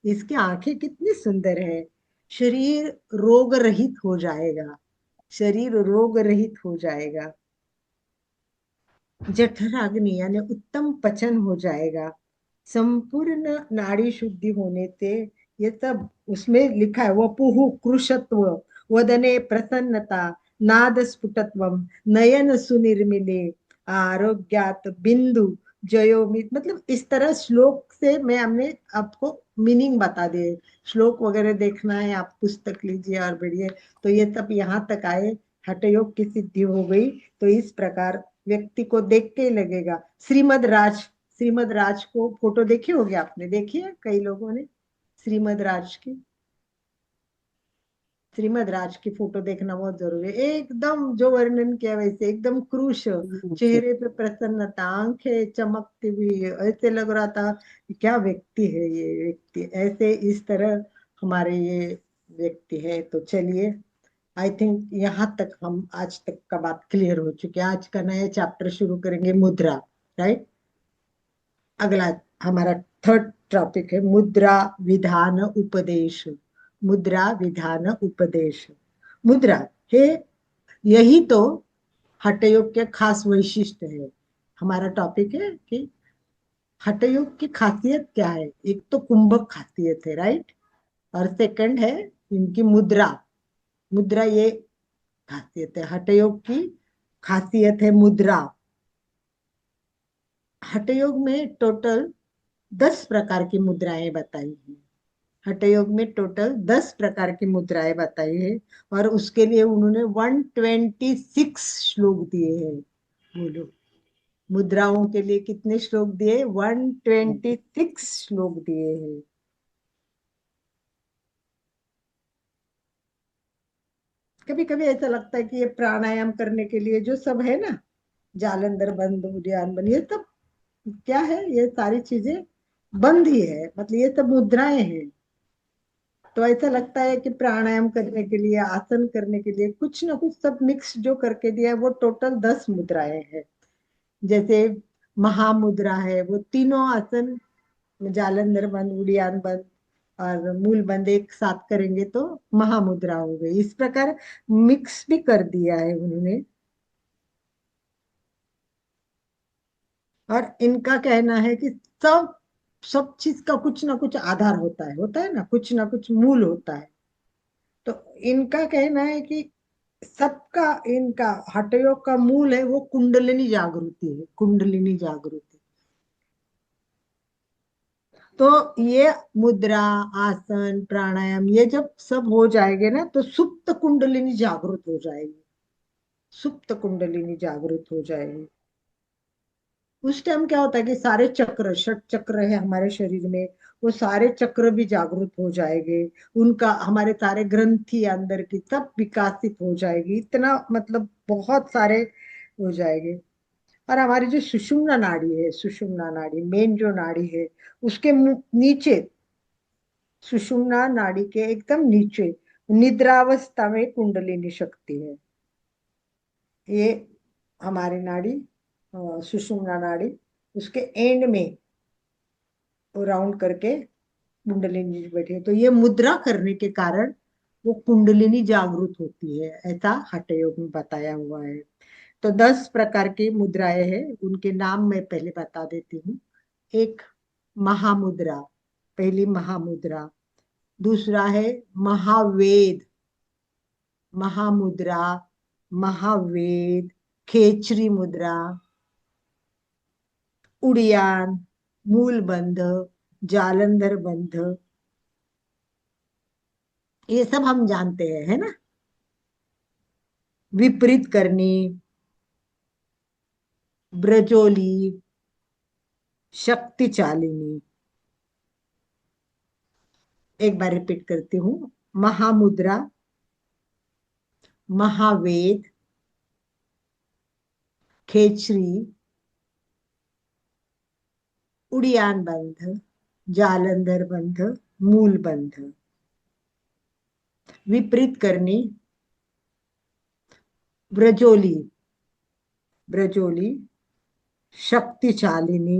इसकी आंखें कितनी सुंदर है। शरीर रोग रहित हो जाएगा, शरीर रोग रहित हो जाएगा। जठराग्नि यानी उत्तम पचन हो जाएगा। संपूर्ण नाड़ी शुद्धि होने से ये सब उसमें लिखा है। वपुः कृशत्व, वदने प्रसन्नता, नाद स्फुटत्वम, नयन सुनिर्मिले, आरोग्यात बिंदु जयोमित। मतलब इस तरह श्लोक से मैं हमने आपको मीनिंग बता दिए। श्लोक वगैरह देखना है आप पुस्तक लीजिए और बढ़िए। तो ये सब यहाँ तक आए, हठयोग की सिद्धि हो गई। तो इस प्रकार व्यक्ति को देख के ही लगेगा। श्रीमद राज को फोटो देखी होगी आपने, देखी है कई लोगों ने श्रीमद राज की। श्रीमद राज की फोटो देखना बहुत जरूरी है। एकदम जो वर्णन किया वैसे एकदम क्रूश, चेहरे पे प्रसन्नता, आंखें चमकती हुई, ऐसे लग रहा था कि क्या व्यक्ति है ये व्यक्ति। ऐसे इस तरह हमारे ये व्यक्ति है। तो चलिए, आई थिंक यहाँ तक हम आज तक का बात क्लियर हो चुकी है। आज का नया चैप्टर शुरू करेंगे, मुद्रा। राइट, अगला हमारा थर्ड टॉपिक है मुद्रा विधान उपदेश। मुद्रा विधान उपदेश। मुद्रा है, यही तो हठयोग के खास वैशिष्ट्य है। हमारा टॉपिक है कि हठयोग की खासियत क्या है। एक तो कुंभक खासियत है, राइट, और सेकंड है इनकी मुद्रा। मुद्रा ये खासियत है हठयोग की, खासियत है मुद्रा। हठयोग में टोटल 10 प्रकार की मुद्राएं बताई हैं। हठयोग में टोटल 10 प्रकार की मुद्राएं बताई है, और उसके लिए उन्होंने 126 श्लोक दिए हैं। बोलो, मुद्राओं के लिए कितने श्लोक दिए? 126 श्लोक दिए हैं। कभी कभी ऐसा लगता है कि ये प्राणायाम करने के लिए जो सब है ना, जालंधर बंद, उद्यान बंद, ये सब क्या है? ये सारी चीजें बंद ही है, मतलब ये सब मुद्राएं हैं। तो ऐसा लगता है कि प्राणायाम करने के लिए, आसन करने के लिए कुछ ना कुछ सब मिक्स जो करके दिया है। वो टोटल 10 मुद्राएं हैं। जैसे महामुद्रा है, वो तीनों आसन, जालंधर बंद, उड़ियान बंद और मूल बंद एक साथ करेंगे तो महामुद्रा हो गई। इस प्रकार मिक्स भी कर दिया है उन्होंने। और इनका कहना है कि सब सब चीज का कुछ ना कुछ आधार होता है ना, कुछ ना कुछ मूल होता है। तो इनका कहना है कि सबका, इनका हठयोग का मूल है वो कुंडलिनी जागृति है, कुंडलिनी जागृति। तो ये मुद्रा, आसन, प्राणायाम ये जब सब हो जाएंगे ना, तो सुप्त कुंडलिनी जागृत हो जाएगी। सुप्त कुंडलिनी जागृत हो जाएगी। उस टाइम क्या होता है कि सारे चक्र, षट चक्र है हमारे शरीर में, वो सारे चक्र भी जागृत हो जाएंगे। उनका, हमारे सारे ग्रंथि अंदर की सब विकासित हो जाएगी। इतना मतलब बहुत सारे हो जाएंगे। और हमारी जो सुषुम्ना नाड़ी है, सुषुम्ना नाड़ी मेन जो नाड़ी है, उसके नीचे, सुषुम्ना नाड़ी के एकदम नीचे निद्रावस्था में कुंडलिनी शक्ति है। ये हमारी नाड़ी, सुषुम्ना नाड़ी, उसके एंड में वो राउंड करके कुंडलिनी बैठी है। तो ये मुद्रा करने के कारण वो कुंडलिनी जागृत होती है, ऐसा हठयोग में बताया हुआ है। तो 10 प्रकार की मुद्राएं हैं, उनके नाम मैं पहले बता देती हूँ। एक महामुद्रा, पहली महामुद्रा। दूसरा है महावेद, महामुद्रा, महावेद, खेचरी मुद्रा, उड़ियान, मूल बंध, जालंधर बंध, ये सब हम जानते हैं, है ना। विपरीत करनी, ब्रजोली, शक्ति चालिनी। एक बार रिपीट करती हूँ। महामुद्रा, महावेद, खेचरी, उड़ियान बंध, जालंधर बंध, मूल बंध। विपरीत करनी, ब्रजोली, ब्रजोली, शक्ति चालिनी।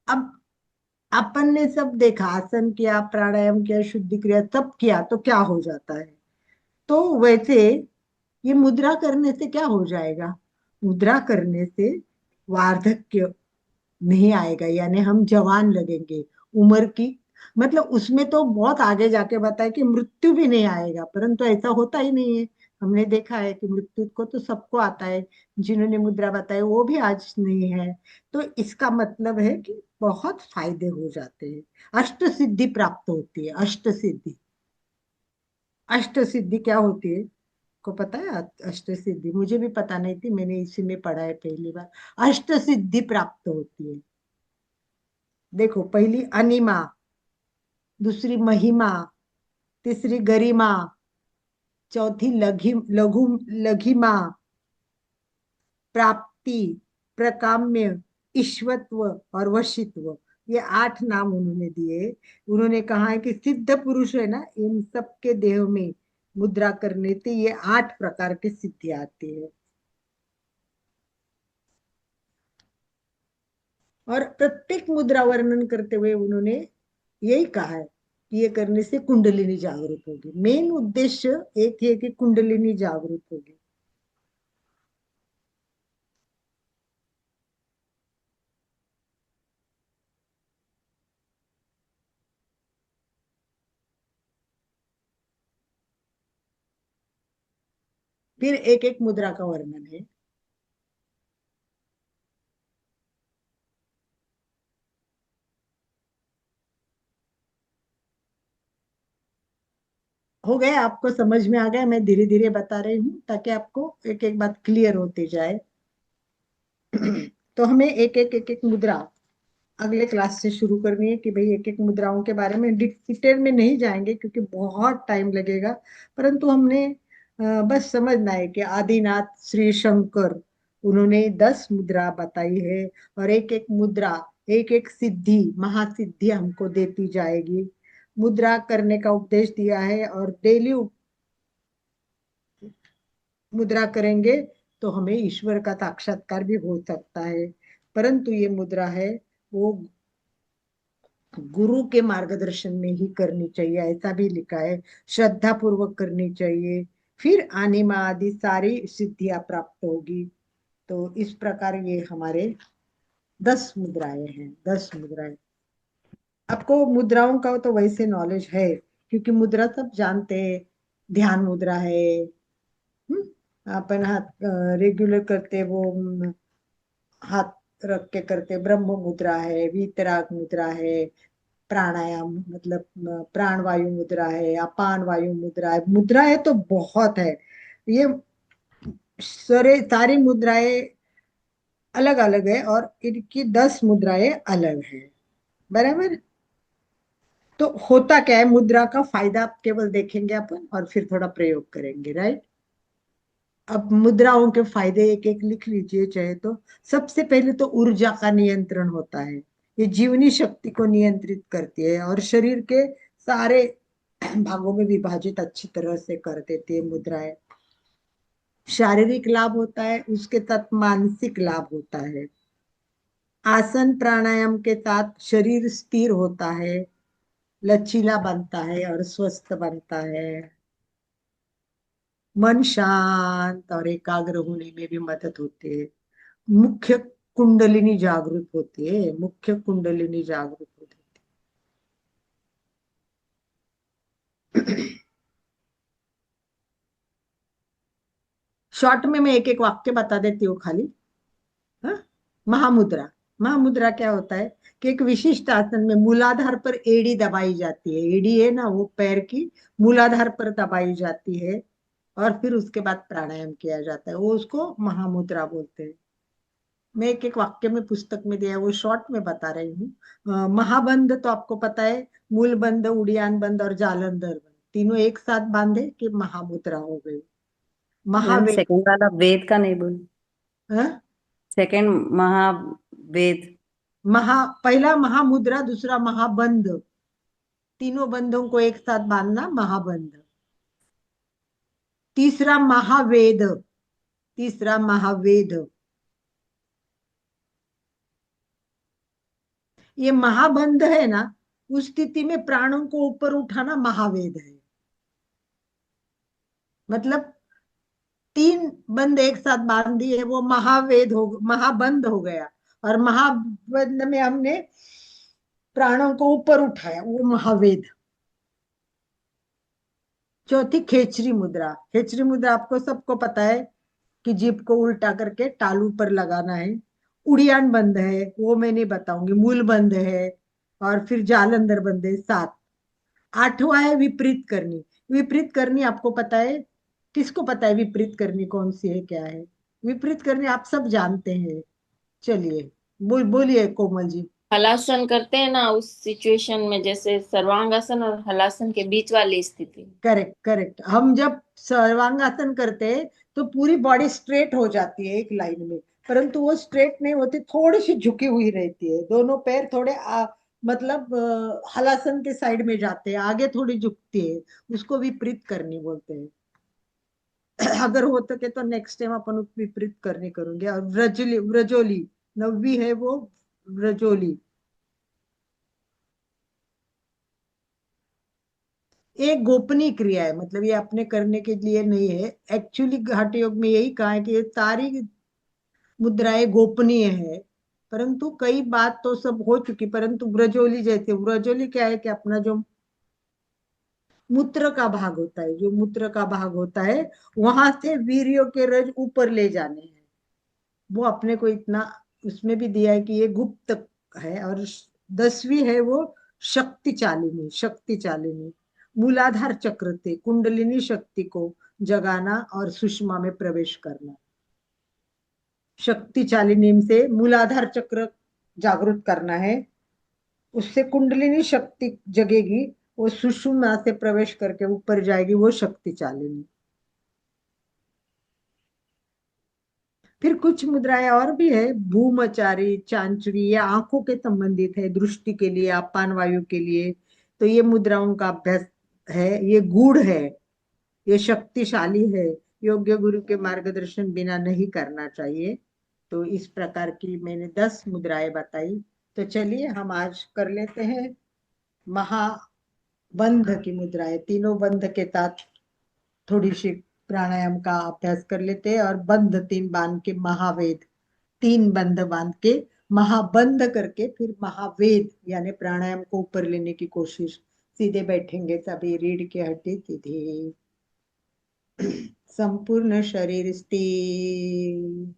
अब अपन ने सब देखा, आसन किया, प्राणायाम किया, शुद्धि क्रिया सब किया, तो क्या हो जाता है? तो वैसे ये मुद्रा करने से क्या हो जाएगा? मुद्रा करने से वार्धक्य नहीं आएगा, यानी हम जवान लगेंगे। उम्र की मतलब उसमें तो बहुत आगे जाके बताया कि मृत्यु भी नहीं आएगा, परंतु ऐसा होता ही नहीं है। हमने देखा है कि मृत्यु को तो सबको आता है, जिन्होंने मुद्रा बताई वो भी आज नहीं है। तो इसका मतलब है कि बहुत फायदे हो जाते हैं। अष्ट सिद्धि प्राप्त होती है, अष्ट सिद्धि। अष्ट सिद्धि क्या होती है, को पता है? अष्ट सिद्धि मुझे भी पता नहीं थी, मैंने इसी में पढ़ा है पहली बार। अष्ट सिद्धि प्राप्त होती है। देखो, पहली अनिमा, दूसरी महिमा, तीसरी गरिमा, चौथी लघु लघिमा, प्राप्ति, प्रकाम्य, ईश्वत्व और वशित्व। ये 8 नाम उन्होंने दिए। उन्होंने कहा है कि सिद्ध पुरुष है ना, इन सब के देह में मुद्रा करने से ये 8 प्रकार की सिद्धि आती है। और प्रत्येक मुद्रा वर्णन करते हुए उन्होंने यही कहा है कि ये करने से कुंडलिनी जागृत होगी। मेन उद्देश्य एक है कि कुंडलिनी जागृत होगी। फिर एक एक मुद्रा का वर्णन है। हो गया? आपको समझ में आ गया? मैं धीरे धीरे बता रही हूँ ताकि आपको एक एक बात क्लियर होती जाए। तो हमें एक एक मुद्रा अगले क्लास से शुरू करनी है कि भाई एक एक मुद्राओं के बारे में डिटेल में नहीं जाएंगे क्योंकि बहुत टाइम लगेगा। परंतु हमने बस समझना है कि आदिनाथ श्री शंकर उन्होंने 10 मुद्रा बताई है, और एक एक मुद्रा एक एक सिद्धि महासिद्धि हमको देती जाएगी। मुद्रा करने का उपदेश दिया है, और डेली मुद्रा करेंगे तो हमें ईश्वर का साक्षात्कार भी हो सकता है। परंतु ये मुद्रा है वो गुरु के मार्गदर्शन में ही करनी चाहिए, ऐसा भी लिखा है। श्रद्धा पूर्वक करनी चाहिए, फिर आनिमा आदि सारी सिद्धियां प्राप्त होगी। तो इस प्रकार ये हमारे 10 मुद्राएं हैं, 10 मुद्राएं। आपको मुद्राओं का तो वैसे नॉलेज है क्योंकि मुद्रा सब जानते हैं। ध्यान मुद्रा है, अपन हाथ रेगुलर करते वो हाथ रख के करते, ब्रह्म मुद्रा है, वीतराग मुद्रा है, प्राणायाम मतलब प्राण वायु मुद्रा है, अपान वायु मुद्रा है। मुद्राएं तो बहुत है। ये सारी मुद्राएं अलग अलग है और इनकी 10 मुद्राएं अलग है, बराबर। तो होता क्या है, मुद्रा का फायदा केवल देखेंगे अपन और फिर थोड़ा प्रयोग करेंगे, राइट। अब मुद्राओं के फायदे एक एक लिख लीजिए चाहे तो। सबसे पहले तो ऊर्जा का नियंत्रण होता है। ये जीवनी शक्ति को नियंत्रित करती है और शरीर के सारे भागों में विभाजित अच्छी तरह से कर देती है मुद्राएं। शारीरिक लाभ होता है, उसके साथ मानसिक लाभ होता है। आसन प्राणायाम के साथ शरीर स्थिर होता है, लचीला बनता है और स्वस्थ बनता है। मन शांत और एकाग्र होने में भी मदद होती है। मुख्य कुंडलिनी जागृत होती है, मुख्य कुंडलिनी जागृत होती है। शॉर्ट में मैं एक एक वाक्य बता देती हूँ खाली। हाँ? महामुद्रा, महामुद्रा क्या होता है कि एक विशिष्ट आसन में मूलाधार पर एड़ी दबाई जाती है। एड़ी है ना, वो पैर की मूलाधार पर दबाई जाती है, और फिर उसके बाद प्राणायाम किया जाता है, वो उसको महामुद्रा बोलते हैं। मैं एक एक वाक्य में पुस्तक में दिया है, वो शॉर्ट में बता रही हूँ। महाबंध तो आपको पता है, मूल बंध, उड़ियान बंध और जालंधर बंध, तीनों एक साथ बांधे कि महामुद्रा हो गई। मैम महावेद, सेकंड वाला वेद का नहीं बोल। हाँ? सेकंड महावेद। पहला महामुद्रा, दूसरा महाबंध, तीनों बंधों को एक साथ बांधना महाबंध। तीसरा महावेद, तीसरा महावेद। ये महाबंध है ना, उस स्थिति में प्राणों को ऊपर उठाना महावेद है। मतलब तीन बंद एक साथ बांध दिए, वो महाबंद हो गया। और महाबंद में हमने प्राणों को ऊपर उठाया, वो महावेद। चौथी खेचरी मुद्रा। खेचरी मुद्रा आपको सबको पता है कि जीभ को उल्टा करके तालू पर लगाना है। उड़ियान बंद है, वो मैं नहीं बताऊंगी। मूल बंद है, और फिर जालंधर बंद है। सात। आठवां है विपरीत करनी। विपरीत करनी आपको पता है? किसको पता है विपरीत करनी कौन सी है, क्या है? विपरीत करनी आप सब जानते हैं। चलिए, बोलिए कोमल जी। हलासन करते हैं ना उस सिचुएशन में, जैसे सर्वांगासन और हलासन के बीच वाली स्थिति। Correct correct. हम जब सर्वांगासन करते हैं तो पूरी बॉडी स्ट्रेट हो जाती है एक लाइन में, परंतु वो स्ट्रेट नहीं होती, थोड़ी सी झुकी हुई रहती है। दोनों पैर थोड़े मतलब हलासन के साइड में जाते हैं, आगे थोड़ी झुकती है। उसको विपरीत करनी बोलते हैं। अगर हो सके तो नेक्स्ट टाइम अपन विपरीत करनी करूंगे। और व्रजोली, व्रजोली नवी है वो, व्रजोली। एक गोपनीय क्रिया है, मतलब ये अपने करने के लिए नहीं है। एक्चुअली घाट योग में यही कहा है कि ये सारी मुद्राएं गोपनीय है। परंतु कई बात तो सब हो चुकी, परंतु व्रजोली जैसे, व्रजोली क्या है कि अपना जो मूत्र का भाग होता है, जो मूत्र का भाग होता है, वहां से वीर्यों के रज ऊपर ले जाने हैं। वो अपने को इतना उसमें भी दिया है कि ये गुप्त है। और 10वीं है वो शक्ति चालिनी। शक्ति चालिनी मूलाधार चक्र से कुंडलिनी शक्ति को जगाना और सुषमा में प्रवेश करना। शक्ति चालिनी से मूलाधार चक्र जागृत करना है, उससे कुंडलिनी शक्ति जगेगी, वो सुषुम्ना से प्रवेश करके ऊपर जाएगी, वो शक्ति चालिनी। फिर कुछ मुद्राएं और भी है। भूमचारी, चांचुरी, ये आंखों के संबंधित है, दृष्टि के लिए, अपान वायु के लिए। तो ये मुद्राओं का अभ्यास है, ये गूढ़ है, ये शक्तिशाली है। योग्य गुरु के मार्गदर्शन बिना नहीं करना चाहिए। तो इस प्रकार की मैंने 10 मुद्राएं बताई। तो चलिए हम आज कर लेते हैं महाबंध की मुद्राएं। तीनों बंध के साथ थोड़ी सी प्राणायाम का अभ्यास कर लेते हैं। और बंध 3 बांध के महावेद, 3 बंध बांध के महाबंध करके फिर महावेद यानी प्राणायाम को ऊपर लेने की कोशिश। सीधे बैठेंगे सभी, रीढ़ की हड्डी सीधी, संपूर्ण शरीर स्थिर,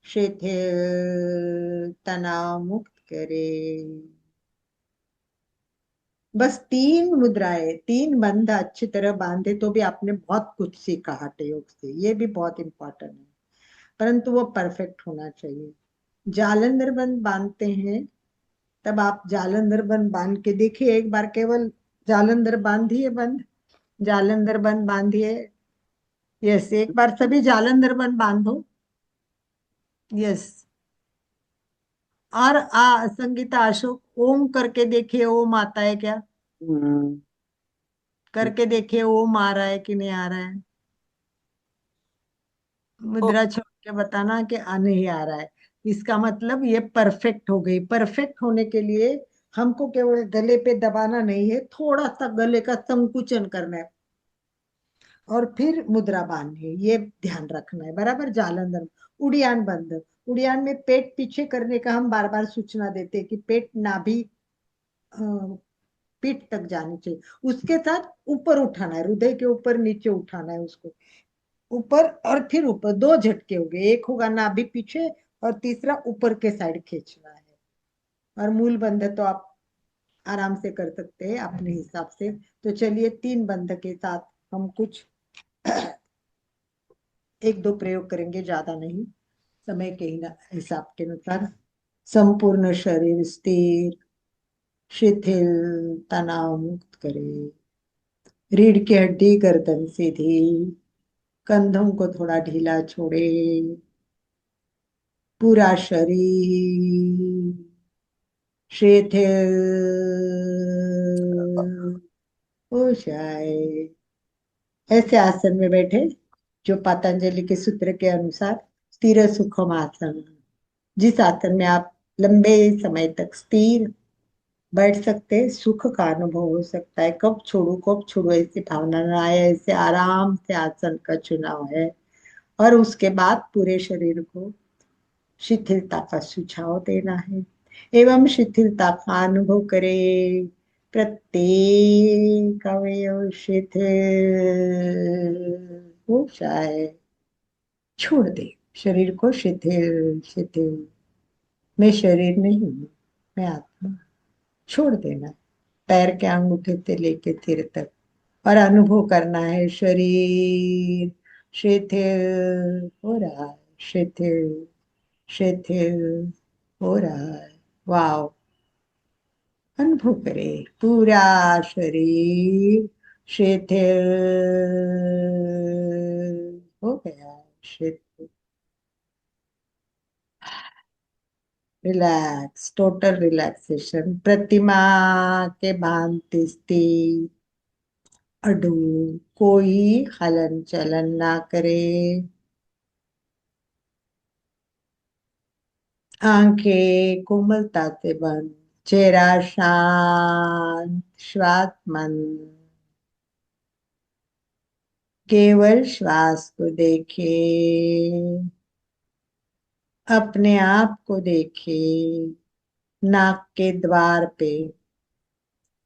शिथिल, तनाव मुक्त करे। बस 3 मुद्राएं, 3 बंध अच्छी तरह बांधे तो भी आपने बहुत कुछ सीखा हठ योग से। ये भी बहुत इंपॉर्टेंट है, परंतु वो परफेक्ट होना चाहिए। जालंधर बंद बांधते हैं, तब आप जालंधर बंद बांध के देखिए एक बार। केवल जालंधर बांधिए बंद, जालंधर बंद बांधिए। यस, एक बार सभी जालंधर बंद बांधो। यस। और संगीता, अशोक, ओम करके देखिए, ओम आता है क्या? करके देखिए ओम आ रहा है कि नहीं आ रहा है। मुद्रा छोड़ के बताना कि नहीं आ रहा है। इसका मतलब ये परफेक्ट हो गई। परफेक्ट होने के लिए हमको केवल गले पे दबाना नहीं है, थोड़ा सा गले का संकुचन करना है और फिर मुद्रा बांधनी है। ये ध्यान रखना है बराबर। जालंधर, उड़ियान बंद। उड़ियान में पेट पीछे करने का हम बार बार सूचना देते हैं कि पेट नाभि पीठ तक जानी चाहिए। उसके साथ ऊपर उठाना है, हृदय के ऊपर नीचे उठाना है उसको, ऊपर और फिर ऊपर। 2 झटके हो गए, एक होगा नाभि पीछे और तीसरा ऊपर के साइड खींचना है। और मूल बंध तो आप आराम से कर सकते हैं अपने हिसाब से। तो चलिए 3 बंध के साथ हम कुछ 1-2 प्रयोग करेंगे, ज्यादा नहीं, समय के हिसाब के अनुसार। संपूर्ण शरीर स्थिर, शिथिल, तनाव मुक्त करे। रीढ़ की हड्डी गर्दन सीधी, कंधों को थोड़ा ढीला छोड़े। पूरा शरीर शिथिल हो जाए। ऐसे आसन में बैठे जो पतंजलि के सूत्र के अनुसार स्थिर सुखम आसन, जिस आसन में आप लंबे समय तक स्थिर बैठ सकते हैं, सुख का अनुभव हो सकता है। कब छोड़ू ऐसी भावना न आए, ऐसे आराम से आसन का चुनाव है। और उसके बाद पूरे शरीर को शिथिलता का सुझाव देना है एवं शिथिलता का अनुभव करे। प्रत्येक अवयव शिथिल हो जाए, छोड़ दे शरीर को। शिथिल शिथिल, मैं शरीर नहीं हूँ, मैं आत्मा। छोड़ देना, पैर के अंगूठे से लेके सिर तक, और अनुभव करना है शरीर शिथिल हो रहा है, शिथिल शिथिल हो रहा है। वाव, अनुभव करे पूरा शरीर शिथिल हो गया है, शिथिल। Relax, total relaxation. प्रतिमा के भांति स्थिर अडू, कोई हलन चलन ना करे। आंखें कोमलता से बंद, चेहरा शांत, श्वास मंद। केवल श्वास को देखे, अपने आप को देखे। नाक के द्वार पे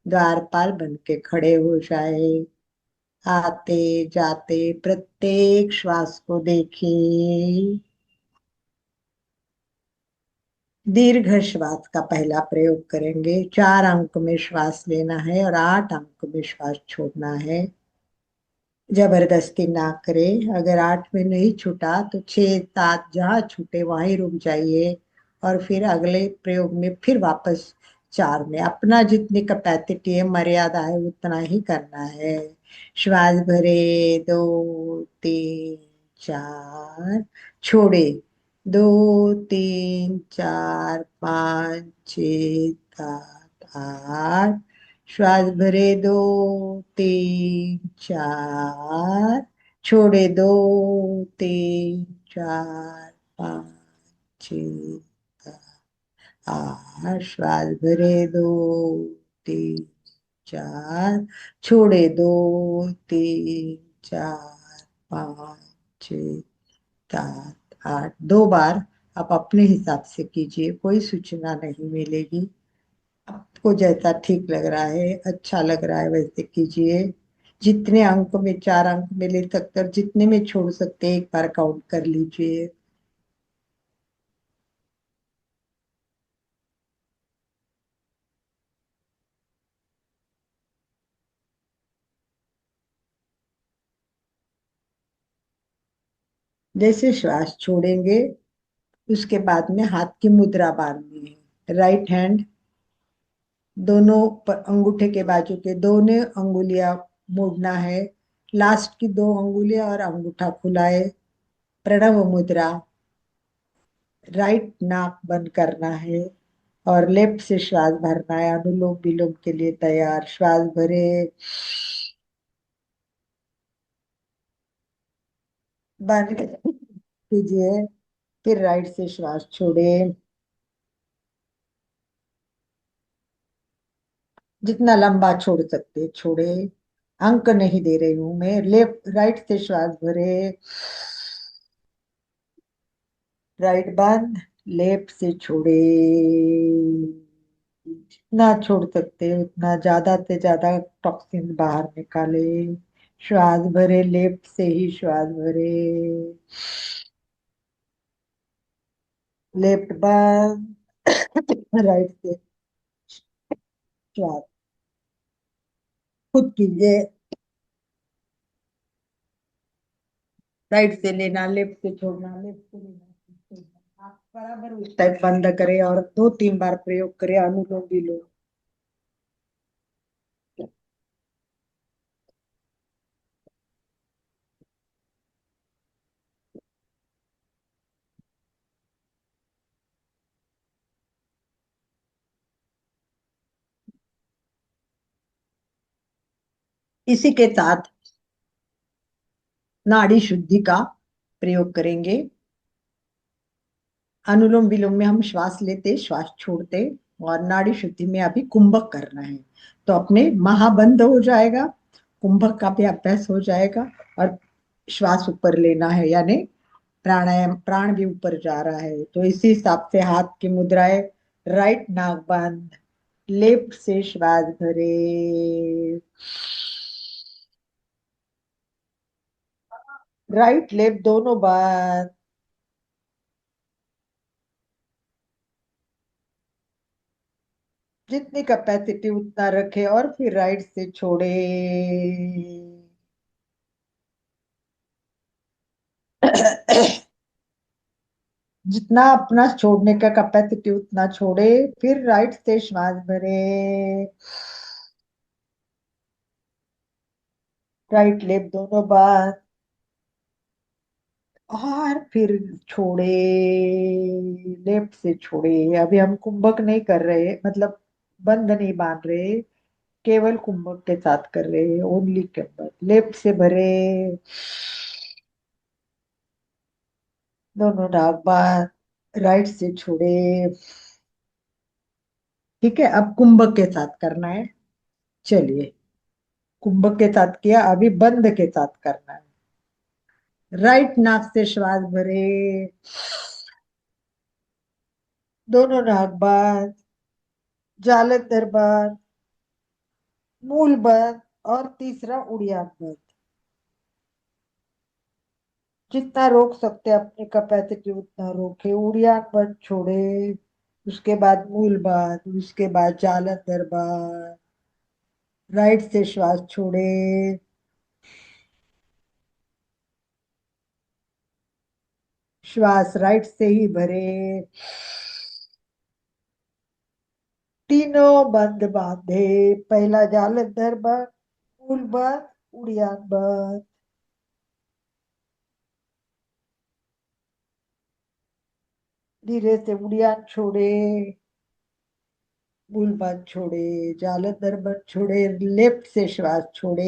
द्वारपाल बन के खड़े हो जाए। आते जाते प्रत्येक श्वास को देखे। दीर्घ श्वास का पहला प्रयोग करेंगे। 4 अंक में श्वास लेना है और 8 अंक में श्वास छोड़ना है। जबरदस्ती ना करे। अगर 8 में नहीं छूटा तो 6 7 जहाँ छूटे वहीं रुक जाइए, और फिर अगले प्रयोग में फिर वापस 4 में। अपना जितनी कैपेसिटी है, मर्यादा है, उतना ही करना है। श्वास भरे 2 3 4, छोड़े 2 3 4 5 6 7 8। श्वास भरे 2 3 4, छोड़े 2 3 4 5 6 7 8। श्वास भरे 2 3 4, छोड़े 2 3 4 5 6 7 8। 2 बार आप अपने हिसाब से कीजिए, कोई सूचना नहीं मिलेगी। आपको जैसा ठीक लग रहा है, अच्छा लग रहा है, वैसे कीजिए। जितने अंक में, 4 अंक में ले सकते और जितने में छोड़ सकते एक बार काउंट कर लीजिए। जैसे श्वास छोड़ेंगे उसके बाद में हाथ की मुद्रा बांधनी है। राइट हैंड दोनों अंगूठे के बाजू के दोनों अंगुलियां मोड़ना है। लास्ट की 2 अंगुलियां और अंगूठा खुलाए। प्रणव मुद्रा। राइट नाक बंद करना है और लेफ्ट से श्वास भरना है। अनुलोम विलोम के लिए तैयार। श्वास भरे, बंद कीजिए, फिर राइट से श्वास छोड़े। जितना लंबा छोड़ सकते छोड़े। अंक नहीं दे रही हूं मैं। लेफ्ट राइट से श्वास भरे, राइट बंद, लेफ्ट से छोड़े। जितना छोड़ सकते हैं उतना, ज्यादा से ज्यादा टॉक्सिन बाहर निकाले। श्वास भरे, लेफ्ट से ही श्वास भरे, लेफ्ट बंद, राइट से श्वास खुद कीजिए। राइट से लेना, लेफ्ट से छोड़ना, लेफ्ट से लेना, लेफ्ट से छोड़ना। आप बराबर उस टाइप बंद करें और 2 3 बार प्रयोग करें अनुलोम विलोम। इसी के साथ नाड़ी शुद्धि का प्रयोग करेंगे। अनुलोम विलोम में हम श्वास लेते, श्वास छोड़ते, और नाड़ी शुद्धि में अभी कुंभक करना है। तो अपने महाबंद हो जाएगा, कुंभक का भी अभ्यास हो जाएगा, और श्वास ऊपर लेना है, यानी प्राणायाम, प्राण भी ऊपर जा रहा है, तो इसी हिसाब से हाथ की मुद्राएं। राइट नाक बंद, लेफ्ट से श्वास भरे, राइट लेफ्ट दोनों बंद, जितनी कैपेसिटी उतना रखे, और फिर राइट से छोड़े। जितना अपना छोड़ने का कैपेसिटी उतना छोड़े, फिर राइट से श्वास भरे, राइट लेफ्ट दोनों बार, और फिर छोड़े, लेफ्ट से छोड़े। अभी हम कुंभक नहीं कर रहे, मतलब बंद नहीं बांध रहे, केवल कुंभक के साथ कर रहे हैं, ओनली कुंभक। लेफ्ट से भरे, दोनों नाक बार, राइट से छोड़े। ठीक है, अब कुंभक के साथ करना है। चलिए, कुंभक के साथ किया, अभी बंद के साथ करना है। राइट नाक से श्वास भरे, दोनों नाक बंद, जालंधर बंद, मूल बंद, और तीसरा उड़ियान बंद। जितना रोक सकते अपनी कैपेसिटी उतना रोके। उड़ियान बंद छोड़े, उसके बाद मूल बंद, उसके बाद जालंधर बंद। राइट से श्वास छोड़े, श्वास राइट से ही भरे, तीनों बंद बांधे। पहला जालंधर बंद, मूल बंद, उड़ियान बंद। धीरे से उड़ियान छोड़े, मूल बंद छोड़े, जालंधर बंद छोड़े, लेफ्ट से श्वास छोड़े।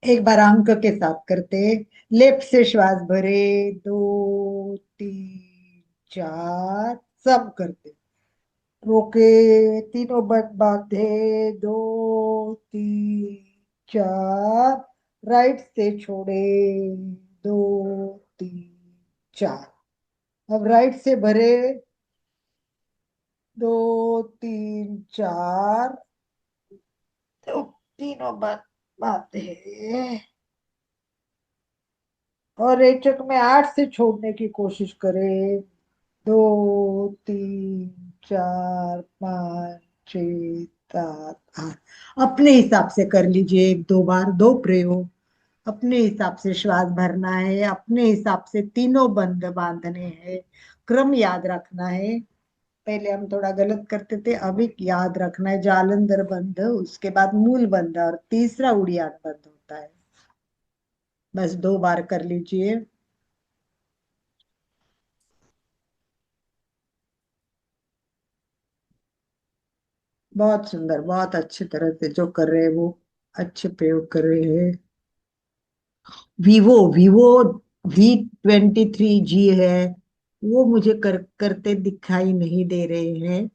एक बार अंक के साथ करते। लेफ्ट से श्वास भरे, 2 3 4, सब करते। रोके, तीनों बंद बांधे, 2 3 4, राइट से छोड़े, 2 3 4। अब राइट से भरे, 2 3 4, तो तीनों बंद बांधे, और रेचक में 8 से छोड़ने की कोशिश करें। 2 3 4 5 6 7 8, अपने हिसाब से कर लीजिए। एक दो बार, दो प्रयोग, अपने हिसाब से श्वास भरना है, अपने हिसाब से तीनों बंद बांधने हैं। क्रम याद रखना है। पहले हम थोड़ा गलत करते थे, अभी याद रखना है। जालंधर बंद, उसके बाद मूल बंद, और तीसरा उड़ियान बंद होता है। बस 2 बार कर लीजिए। बहुत सुंदर, बहुत अच्छी तरह से जो कर रहे हैं वो अच्छे प्रयोग कर रहे हैं। वीवो वीवो V23G है, वो मुझे करते दिखाई नहीं दे रहे हैं।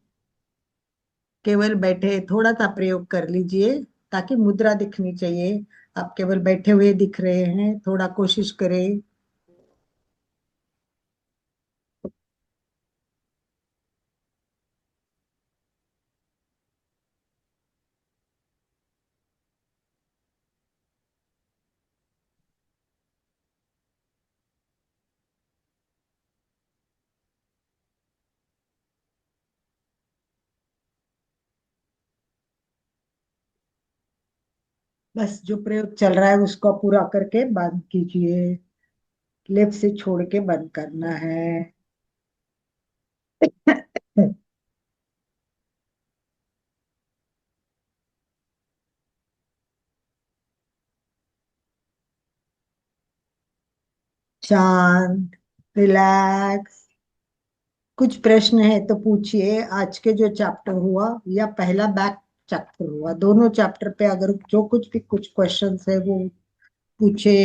केवल बैठे थोड़ा सा प्रयोग कर लीजिए, ताकि मुद्रा दिखनी चाहिए। आप केवल बैठे हुए दिख रहे हैं, थोड़ा कोशिश करें। बस जो प्रयोग चल रहा है उसको पूरा करके बंद कीजिए। लेफ्ट से छोड़ के बंद करना है। शांत, रिलैक्स। कुछ प्रश्न है तो पूछिए। आज के जो चैप्टर हुआ या पहला बैक चैप्टर हुआ, दोनों चैप्टर पे अगर जो कुछ भी कुछ क्वेश्चंस है वो पूछे।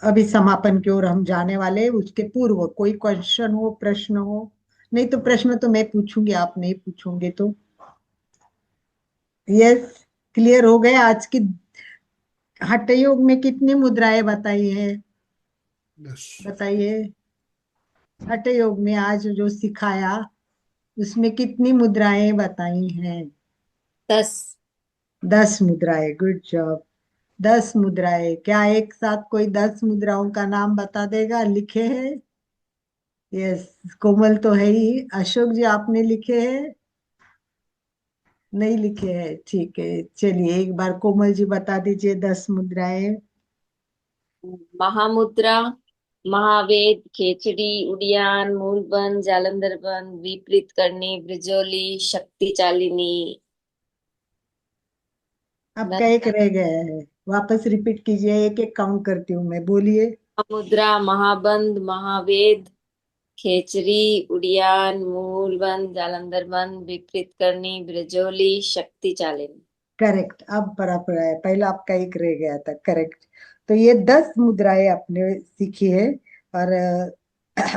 अभी समापन की ओर हम जाने वाले हैं, उसके पूर्व कोई क्वेश्चन हो, प्रश्न हो। नहीं तो प्रश्न तो मैं पूछूंगी, आप नहीं पूछोगे तो। यस, क्लियर हो गए आज की हठ योग में कितनी मुद्राएं बताई है? यस। बताइए। हठ योग में आज जो सिखाया उसमें कितनी मुद्राएं बताई हैं? 10। 10 मुद्राएं। Good job. 10 मुद्राएं। क्या एक साथ कोई 10 मुद्राओं का नाम बता देगा? लिखे हैं? यस। कोमल तो है ही। अशोक जी आपने लिखे हैं? नहीं लिखे हैं। ठीक है, चलिए एक बार कोमल जी बता दीजिए 10 मुद्राएं। महामुद्रा, महावेद, खेचड़ी, उड़ियान, मूलबंध, जालंधर बंध, विपरीत करनी, ब्रिजोली, शक्ति चालिनी। आपका एक रह गया है, वापस रिपीट कीजिए, एक एक काउंट करती हूँ मैं, बोलिए। महामुद्रा, महाबंध, महावेद, खेचरी, उड़ियान, मूलबंध, जालंधर बंध, विपरीत करनी, ब्रिजोली, शक्ति चालिनी। करेक्ट, अब बराबर है। पहला आपका एक रह गया था। करेक्ट। तो ये 10 मुद्राएं आपने सीखी है। और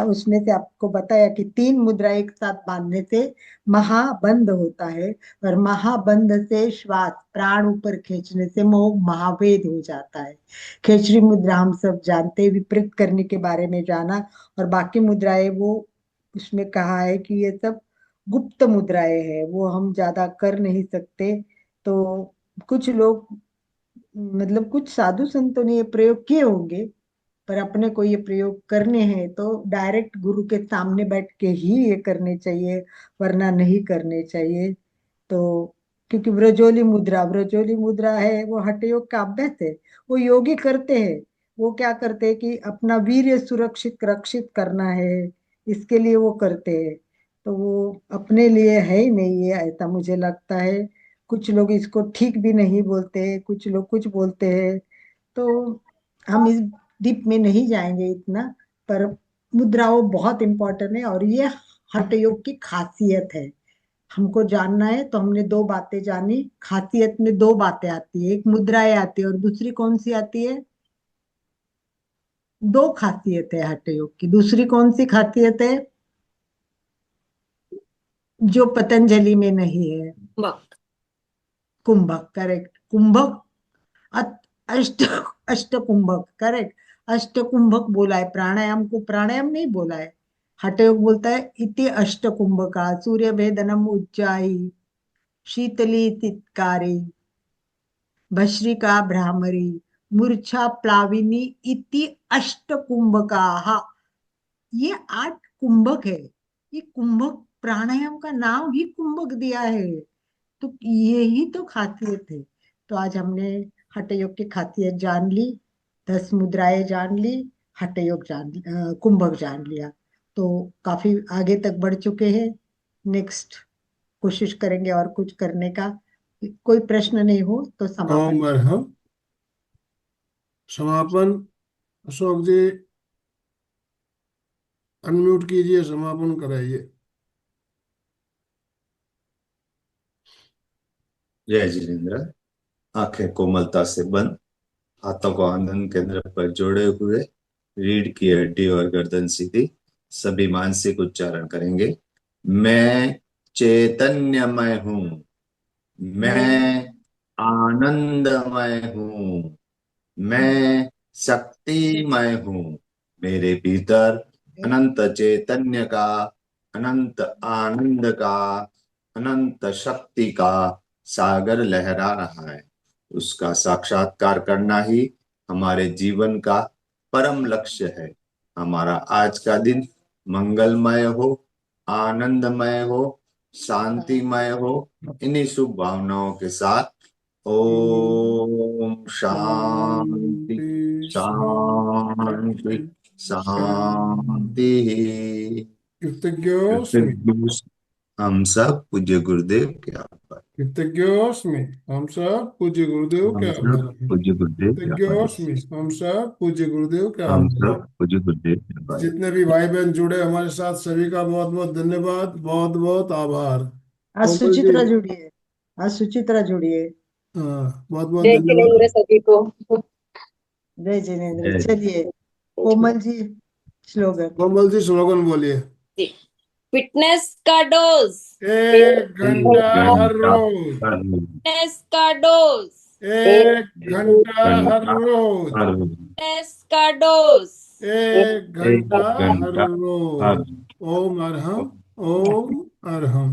उसमें से आपको बताया कि 3 मुद्रा एक साथ बांधने से महाबंध होता है। और महाबंध से श्वास प्राण ऊपर खींचने से वो महावेद हो जाता है। खेचरी मुद्रा हम सब जानते हैं, विपरीत करने के बारे में जाना। और बाकी मुद्राएं वो उसमें कहा है कि ये सब गुप्त मुद्राएं है, वो हम ज्यादा कर नहीं सकते। तो कुछ लोग, मतलब कुछ साधु संतों ने ये प्रयोग किए होंगे, पर अपने को ये प्रयोग करने हैं तो डायरेक्ट गुरु के सामने बैठ के ही ये करने चाहिए, वरना नहीं करने चाहिए। तो क्योंकि ब्रजोली मुद्रा है, वो हठ योग का अभ्यास है। वो योगी करते हैं। वो क्या करते हैं कि अपना वीर्य सुरक्षित रक्षित करना है, इसके लिए वो करते हैं। तो वो अपने लिए है ही नहीं, ये ऐसा मुझे लगता है। कुछ लोग इसको ठीक भी नहीं बोलते, कुछ लोग कुछ बोलते हैं। तो हम इस डीप में नहीं जाएंगे इतना। पर मुद्राओं बहुत इंपॉर्टेंट है और ये हठ योग की खासियत है। हमको जानना है तो हमने 2 बातें जानी। खासियत में 2 बातें आती है, एक मुद्राएं आती है और दूसरी कौन सी आती है? 2 खासियत है हठ योग की। दूसरी कौन सी खासियत है जो पतंजलि में नहीं है? कुंभक। कुंभक। करेक्ट। कुंभक। अष्ट अष्ट कुंभक। करेक्ट। अष्ट कुंभक बोला है। प्राणायाम को प्राणायाम नहीं बोला है। हठ योग बोलता है इति अष्ट कुंभका सूर्य भेदनम उज्जाई शीतली तित्कारी भस्त्रिका भ्रामरी मूर्छा प्लाविनी इति अष्ट कुंभका। ये 8 कुंभक है। ये कुंभक प्राणायाम का नाम ही कुंभक दिया है। तो यही तो खासियत है। तो आज हमने हठ योग की खासियत जान ली, 10 मुद्राएं जान ली, हठ योग कुंभक जान लिया। तो काफी आगे तक बढ़ चुके हैं। नेक्स्ट कोशिश करेंगे और कुछ करने का। कोई प्रश्न नहीं हो तो समापन। ओम हम समापन। अशोक जी अनम्यूट कीजिए, समापन कराइए। जय जिनेन्द्र। आंखें कोमलता से बंद, हाथों को आनंद केंद्र पर जोड़े हुए, रीढ़ की हड्डी और गर्दन सीधी, सभी मानसिक उच्चारण करेंगे। मैं चैतन्यमय हूँ, मैं मैं आनंदमय हूँ, मैं शक्तिमय हूँ। मेरे भीतर अनंत चैतन्य का, अनंत आनंद का, अनंत शक्ति का सागर लहरा रहा है। उसका साक्षात्कार करना ही हमारे जीवन का परम लक्ष्य है। हमारा आज का दिन मंगलमय हो, आनंदमय हो, शांतिमय हो। इन्हीं शुभ भावनाओं के साथ ओम शांति शांति शांति शांति शांति। शांति। कृतज्ञोस्मि। कृतज्ञ हम सब पूज्य गुरुदेव के आभार। कृतज्ञोस्मि। हम सब पूज्य गुरुदेव के हम सब आभार हैं। पूज्य गुरुदेव के आभार। कृतज्ञोस्मि। हम सब पूज्य गुरुदेव के हम आभार सब हैं। पूज्य गुरुदेव के आभार। जितने भी भाई बहन जुड़े हमारे साथ सभी का बहुत बहुत धन्यवाद, बहुत बहुत आभार। आज कोमल जी। सुचित्रा जुड़ी है। आज सुचित्रा जुड़ी है। हाँ, बहुत बहुत जय जिनेन्द्र धन्यवाद। सभी को। जय जिनेन्द्र। जय चलिए कोमल जी, स्लोगन। कोमल जी स्लोगन बोलिए। फिटनेस का डोज। 1 घंटा एक हर घंटा रोज। पर फिटनेस का डोज। एक घंटा हर घंटा रोज। हर रोज। एस का डोज। एक एक घंटा हर घंटा रोज। हर ओम अरहम। ओम अरहम।